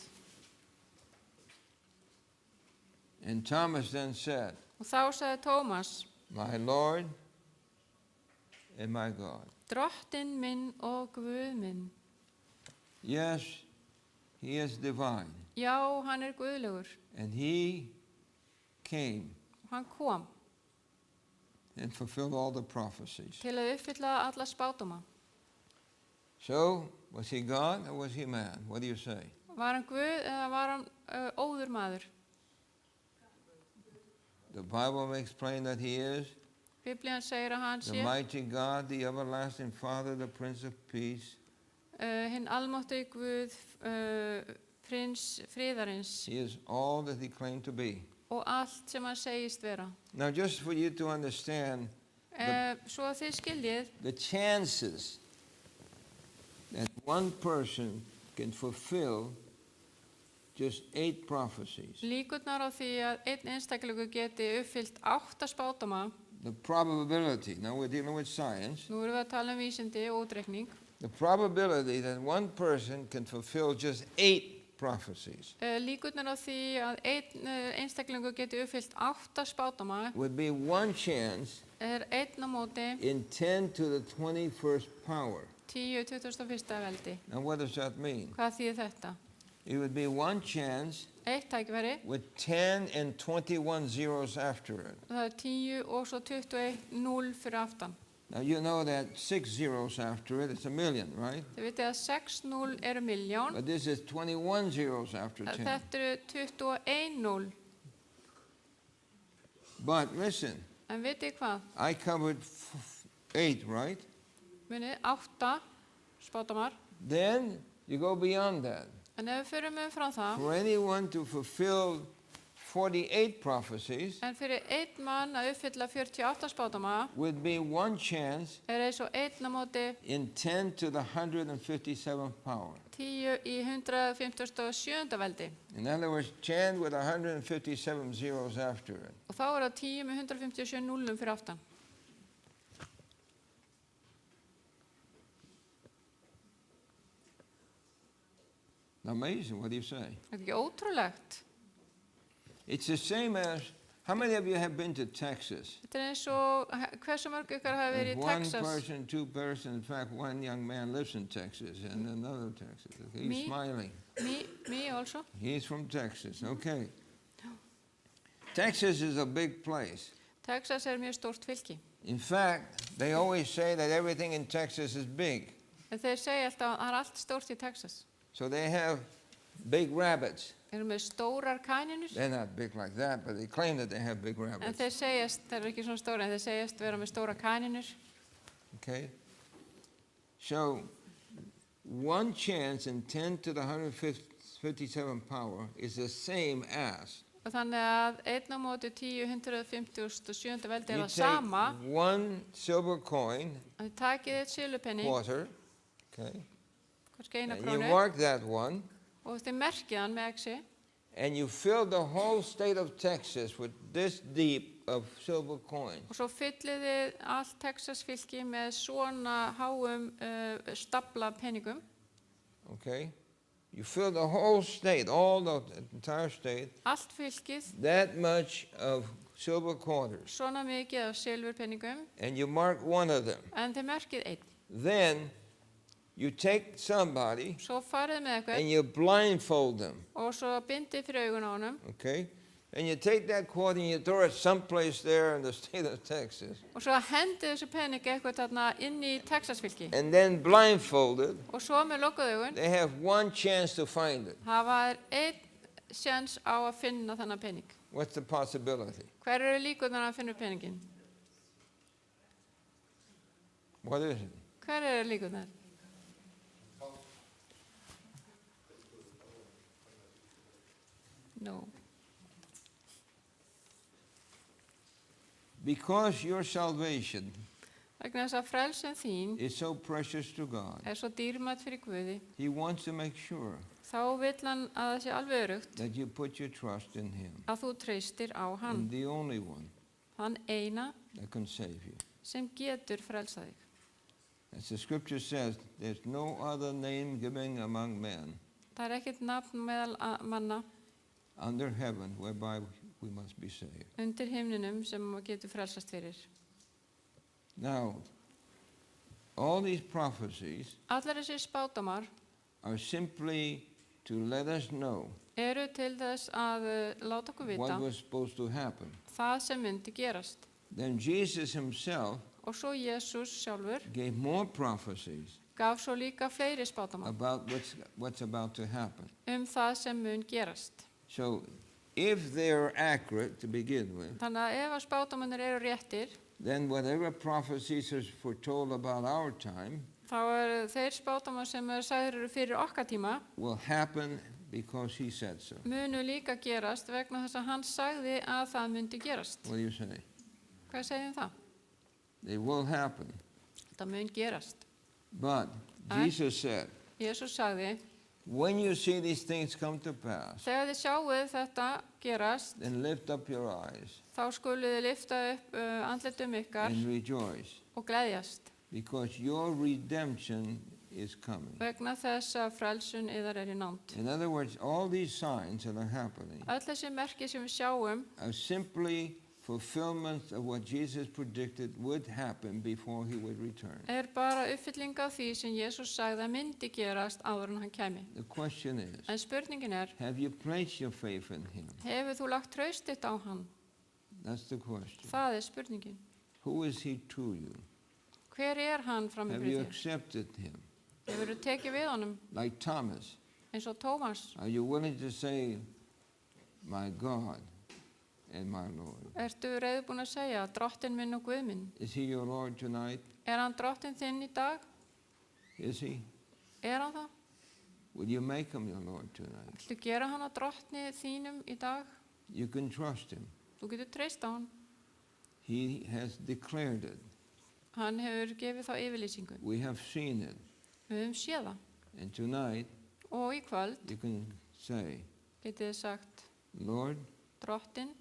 Speaker 3: And Thomas then said,
Speaker 2: Og þá sagði Tómas,
Speaker 3: my Lord and my God.
Speaker 2: Drottinn minn og Guð minn.
Speaker 3: Yes, he is divine.
Speaker 2: Já, hann guðlegur.
Speaker 3: And he came
Speaker 2: Og hann kom
Speaker 3: and fulfilled all the prophecies.
Speaker 2: til að uppfylla alla spádóma.
Speaker 3: So, was he God or was he man? What do you say?
Speaker 2: Var hann Guð eða var hann óður maður?
Speaker 3: The Bible makes plain that he is
Speaker 2: Biblían segir að hann
Speaker 3: the
Speaker 2: sé
Speaker 3: mighty God, the everlasting Father, the Prince of Peace.
Speaker 2: hinn almáttigi Guð, prins friðarins
Speaker 3: He is all that he claimed to be.
Speaker 2: og allt sem hann segist vera.
Speaker 3: Now, just for you to understand
Speaker 2: Svo að þið skiljið,
Speaker 3: the chances that one person can fulfill just 8 prophecies,
Speaker 2: líkurnar á því að einn einstaklingur geti uppfyllt 8 spádóma,
Speaker 3: the probability, now we're dealing with science,
Speaker 2: nú erum við að tala vísindi og útreikning,
Speaker 3: the probability that one person can fulfill just 8 prophecies
Speaker 2: líkurnar á því að einn einstaklingur geti uppfyllt 8 spádóma
Speaker 3: would be one chance
Speaker 2: einn á móti
Speaker 3: in 10 to the 21st power.
Speaker 2: 10-21. veldi.
Speaker 3: Now, what does that mean?
Speaker 2: Hvað þýðir þetta?
Speaker 3: It would be one chance
Speaker 2: Eitt tækifæri,
Speaker 3: with 10 and 21 zeros after it.
Speaker 2: það 10 og svo 21, 0 fyrir aftan.
Speaker 3: Now, you know that 6 zeros after it, it's a million, right?
Speaker 2: Þið vitið að 6-0 eru milljón,
Speaker 3: But this is 21 zeros after 10.
Speaker 2: þetta eru 21-0.
Speaker 3: But listen,
Speaker 2: En vitið hvað?
Speaker 3: I covered 8, right?
Speaker 2: Munið, 8 spádómar.
Speaker 3: Then you go beyond that.
Speaker 2: En ef við förum frá það,
Speaker 3: For anyone to fulfill 48 prophecies
Speaker 2: en fyrir einn mann að uppfylla 48 spádóma
Speaker 3: would be one chance
Speaker 2: eins og einn á móti
Speaker 3: in 10 to the 157th power.
Speaker 2: 10 í 157. veldi.
Speaker 3: In other words, 10 with 157 zeros after it.
Speaker 2: Og þá það 10 með 157 núllum fyrir aftan.
Speaker 3: Amazing, what do you say?
Speaker 2: Þetta ekki ótrúlegt?
Speaker 3: It's the same as, how many of you have been to Texas?
Speaker 2: Þetta eins og, hversu mörg ykkar hafa verið í
Speaker 3: One
Speaker 2: Texas?
Speaker 3: person, 2 persons, in fact, one young man lives in Texas and another Texas. He's
Speaker 2: Me?
Speaker 3: smiling.
Speaker 2: Me also.
Speaker 3: He's from Texas, okay. Texas is a big place.
Speaker 2: Texas mjög stórt fylki.
Speaker 3: In fact, they always say that everything in Texas is big.
Speaker 2: En þeir segja alltaf að allt stórt í Texas.
Speaker 3: So they have big rabbits.
Speaker 2: Eru með stórar kanínur.
Speaker 3: They're not big like that, but they claim that they have big
Speaker 2: En
Speaker 3: rabbits.
Speaker 2: þeir segjast, þeir eru ekki svona stóra, en þeir segjast vera með stóra kanínur.
Speaker 3: Okay? So, one chance in 10 to the 157 power is the same as
Speaker 2: Og þannig að einn á móti 10-157. veldi
Speaker 3: you
Speaker 2: það sama.
Speaker 3: take one silver coin,
Speaker 2: Að þið takið eitt silfupenning,
Speaker 3: quarter, okay,
Speaker 2: kannski 1
Speaker 3: And you
Speaker 2: krónu,
Speaker 3: mark that one,
Speaker 2: og þið merkið hann með exi,
Speaker 3: and you fill the whole state of Texas with this deep of silver coins.
Speaker 2: og svo fyllið þið allt Texas fylki með svona háum stapla peningum.
Speaker 3: Okay? You fill the whole state, all the entire state,
Speaker 2: Allt fylkið,
Speaker 3: that much of silver quarters,
Speaker 2: svona mikið af silfurpenningum,
Speaker 3: and you mark one of them.
Speaker 2: en þið merkið einn.
Speaker 3: Then you take somebody
Speaker 2: Svo farið með
Speaker 3: and
Speaker 2: eitthvað
Speaker 3: you blindfold them,
Speaker 2: og svo bindið fyrir augun á honum
Speaker 3: okay? And you take that quarter and you throw it someplace there in the state of Texas,
Speaker 2: og svo hendið þessu peningi eitthvað þarna inn í Texas fylki.
Speaker 3: and then blindfolded,
Speaker 2: Og svo með lokuð augun
Speaker 3: they have one chance to find it.
Speaker 2: hafa þær einn sjens á að finna þennan pening.
Speaker 3: What's the possibility?
Speaker 2: Hver eru líkurnar að finna peningin?
Speaker 3: What is it?
Speaker 2: Hver eru líkurnar? No.
Speaker 3: Because your salvation
Speaker 2: Vegna þess að frelsun þín
Speaker 3: is so precious to God,
Speaker 2: svo dýrmætt fyrir Guði,
Speaker 3: He wants to make sure
Speaker 2: þá vill hann að það sé alveg örugt
Speaker 3: that you put your trust in Him,
Speaker 2: að þú treystir á hann,
Speaker 3: and the only one
Speaker 2: hann eina
Speaker 3: that can save you.
Speaker 2: sem getur frelsað þig.
Speaker 3: As the scripture says, there's no other name given among men
Speaker 2: Það ekkert nafn meðal manna
Speaker 3: under heaven whereby we must be saved.
Speaker 2: undir himninum sem getur frelsast fyrir.
Speaker 3: Now, all these prophecies
Speaker 2: Allar þessir spádómar
Speaker 3: are simply to let us know
Speaker 2: eru til þess að láta okkur vita
Speaker 3: what was supposed to happen.
Speaker 2: það sem myndi gerast.
Speaker 3: Then Jesus Himself
Speaker 2: Og svo Jesús sjálfur
Speaker 3: gave more prophecies
Speaker 2: gaf svo líka fleiri spádómar
Speaker 3: about what's about to happen.
Speaker 2: það sem mun gerast.
Speaker 3: So, if they're accurate to begin with,
Speaker 2: Þannig að ef að spádómarnir eru réttir,
Speaker 3: then whatever prophecies are foretold about our time
Speaker 2: þá eru þeir spádómar sem sagðir eru fyrir okkar tíma
Speaker 3: will happen because He said so.
Speaker 2: munu líka gerast vegna þess að hann sagði að það myndi gerast.
Speaker 3: What do you say?
Speaker 2: Hvað segjum það?
Speaker 3: They will happen.
Speaker 2: Það mun gerast.
Speaker 3: But Jesus said,
Speaker 2: Jesús sagði,
Speaker 3: when you see these things come to pass,
Speaker 2: þegar þið sjáuð þetta gerast,
Speaker 3: then lift up your eyes
Speaker 2: þá skuluð þið lyfta upp andlitum ykkar
Speaker 3: and rejoice,
Speaker 2: og gleðjast
Speaker 3: because your redemption is coming.
Speaker 2: vegna þess að frelsun yðar er í nánd.
Speaker 3: In other words, all these signs that are happening
Speaker 2: Öll þessi merki sem við sjáum
Speaker 3: are simply fulfillment of what Jesus predicted would happen before He would return.
Speaker 2: bara uppfylling á því sem Jesús sagði að myndi gerast áður en hann kæmi.
Speaker 3: The question is,
Speaker 2: En spurningin er,
Speaker 3: have you placed your faith in Him?
Speaker 2: hefur þú lagt traust þitt á hann?
Speaker 3: That's the question.
Speaker 2: Það er spurningin.
Speaker 3: Who is He to you?
Speaker 2: Hver er hann frammi
Speaker 3: Have you
Speaker 2: fyrir þér?
Speaker 3: accepted Him?
Speaker 2: Hefur þú tekið við honum
Speaker 3: Like Thomas,
Speaker 2: eins og Tómas?
Speaker 3: are you willing to say, my God and my Lord?
Speaker 2: Ertu reiðubúin að segja, drottinn minn og Guð minn?
Speaker 3: Is He your Lord tonight?
Speaker 2: Er hann drottinn þinn í dag?
Speaker 3: Is He?
Speaker 2: Er hann það?
Speaker 3: Will you make Him your Lord tonight?
Speaker 2: Viltu gera hann að drottni þínum í dag?
Speaker 3: You can trust Him.
Speaker 2: Þú getur treyst á hann.
Speaker 3: He has declared it.
Speaker 2: Hann hefur gefið þá yfirlýsingu.
Speaker 3: We have seen it.
Speaker 2: Við höfum séð það.
Speaker 3: And tonight,
Speaker 2: Og í kvöld
Speaker 3: you can say,
Speaker 2: getið þið sagt,
Speaker 3: Lord,
Speaker 2: drottinn,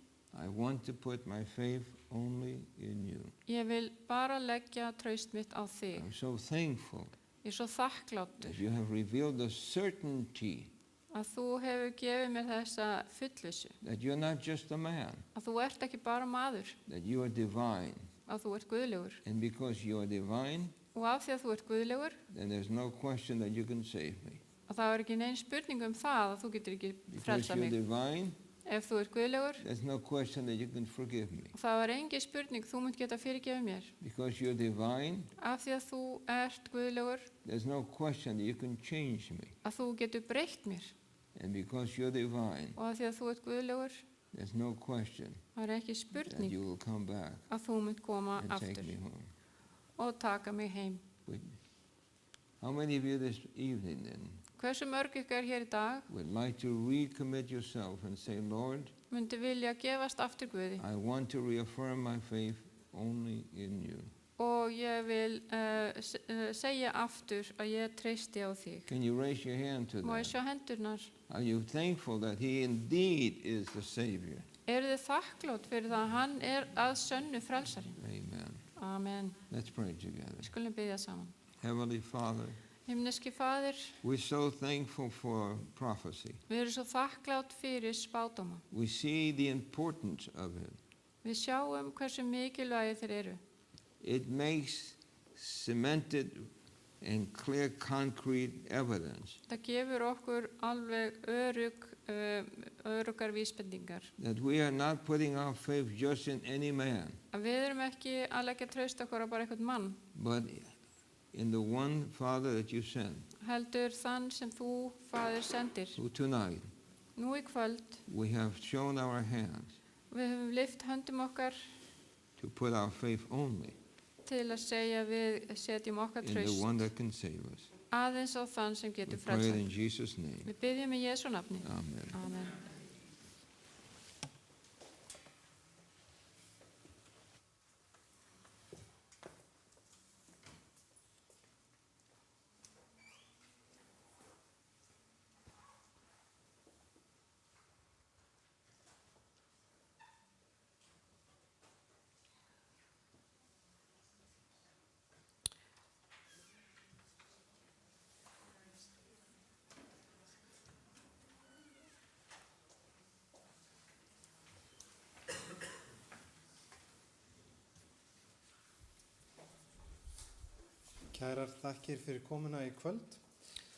Speaker 3: I want to put my faith only in you.
Speaker 2: ég vil bara leggja traust mitt á þig.
Speaker 3: I'm so thankful
Speaker 2: Ég er svo þakkláttur
Speaker 3: that you have revealed the certainty
Speaker 2: að þú hefur gefið mér þessa fullvissu.
Speaker 3: that you're not just a man,
Speaker 2: Að þú ert ekki bara maður,
Speaker 3: that you are divine.
Speaker 2: að þú ert guðlegur.
Speaker 3: And because you are divine,
Speaker 2: Og af því að þú ert guðlegur,
Speaker 3: then there's no question that you can save me.
Speaker 2: að það er ekki neinn spurning það að þú getur ekki
Speaker 3: Because
Speaker 2: frelsað
Speaker 3: you're
Speaker 2: mig.
Speaker 3: divine,
Speaker 2: Ef þú ert guðlegur,
Speaker 3: there's no question that you can forgive me.
Speaker 2: þá er engin spurning þú munt geta fyrirgefið mér.
Speaker 3: Because you're divine,
Speaker 2: Af því að þú ert guðlegur,
Speaker 3: there's no question that you can change me.
Speaker 2: að þú getur breytt mér.
Speaker 3: And because you're divine,
Speaker 2: Og af því að þú ert guðlegur,
Speaker 3: there's no question
Speaker 2: það er ekki
Speaker 3: that
Speaker 2: spurning
Speaker 3: you will come back
Speaker 2: að þú munt koma
Speaker 3: and take
Speaker 2: aftur
Speaker 3: me home.
Speaker 2: og taka mig heim.
Speaker 3: But how many of you this evening then
Speaker 2: Hversu mörg ykkar hér í dag
Speaker 3: would like to recommit yourself and say, Lord,
Speaker 2: myndi vilja gefast aftur Guði
Speaker 3: I want to reaffirm my faith only in you.
Speaker 2: og ég vil segja aftur að ég treysti á þig.
Speaker 3: Can you raise your hand to
Speaker 2: Má ég
Speaker 3: that?
Speaker 2: sjá hendurnar?
Speaker 3: Are you thankful that he indeed is the Savior?
Speaker 2: Eru þið þakklátt fyrir það að hann að sönnu frelsarinn?
Speaker 3: Amen.
Speaker 2: Amen.
Speaker 3: Let's pray together.
Speaker 2: Skulum biðja saman.
Speaker 3: Heavenly Father,
Speaker 2: Himneski Faðir,
Speaker 3: we're so thankful for prophecy.
Speaker 2: við erum svo þakklátt fyrir spádóma.
Speaker 3: We see the importance of it.
Speaker 2: Við sjáum hversu mikilvægir þeir eru.
Speaker 3: It makes cemented and clear concrete evidence
Speaker 2: Það gefur okkur alveg öruggar vísbendingar.
Speaker 3: that we are not putting our faith just in any man,
Speaker 2: Að við erum ekki að leggja traust okkur á bara einhvern mann,
Speaker 3: but in the one Father that you sent,
Speaker 2: heldur þann sem þú, Faðir, sendir.
Speaker 3: who tonight
Speaker 2: Nú í kvöld,
Speaker 3: we have shown our hands
Speaker 2: við höfum lyft höndum okkar
Speaker 3: to put our faith only
Speaker 2: til að segja við setjum okkar
Speaker 3: in the
Speaker 2: traust
Speaker 3: one that can save us.
Speaker 2: aðeins á þann sem
Speaker 3: We
Speaker 2: getur
Speaker 3: pray it
Speaker 2: frelsað.
Speaker 3: in Jesus' name.
Speaker 2: Við byggjum í Jésu nafni.
Speaker 3: Amen.
Speaker 2: Amen.
Speaker 1: Kærar þakkir fyrir komuna í kvöld.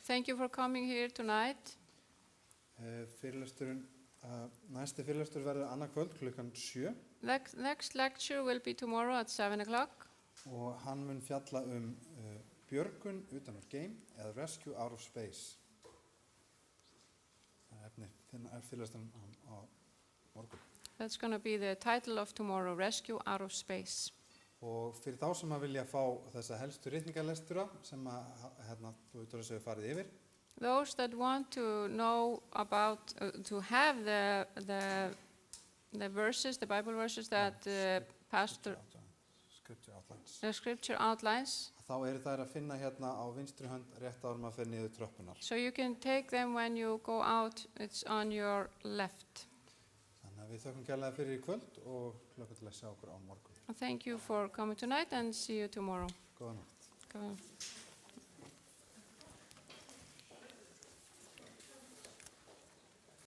Speaker 2: Thank you for coming here tonight.
Speaker 1: Næsti fyrirlestur verður annað kvöld klukkan 7
Speaker 2: Next lecture will be tomorrow at 7 o'clock.
Speaker 1: og hann mun fjalla björgun utan úr geim eða Rescue Out of Space. Það er fyrirlesturinn á morgun.
Speaker 2: That's going to be the title of tomorrow, Rescue Out of Space.
Speaker 1: Og fyrir þá sem að vilja fá þessa helstu ritningarlestura sem að þú veitur að segja farið yfir,
Speaker 2: Those that want to know about, to have the verses, the Bible verses that Pastor,
Speaker 1: Scripture Outlines,
Speaker 2: the scripture outlines,
Speaker 1: þá eru þær að finna hérna á vinstri hönd rétt áður maður fer niður tröppunar.
Speaker 2: so you can take them when you go out, it's on your left.
Speaker 1: Þannig að við þökkum kærlega fyrir í kvöld og hlökkum til að sjá okkur á morgun.
Speaker 2: Thank you for coming tonight and see you tomorrow.
Speaker 1: Góða nótt.
Speaker 2: Go on.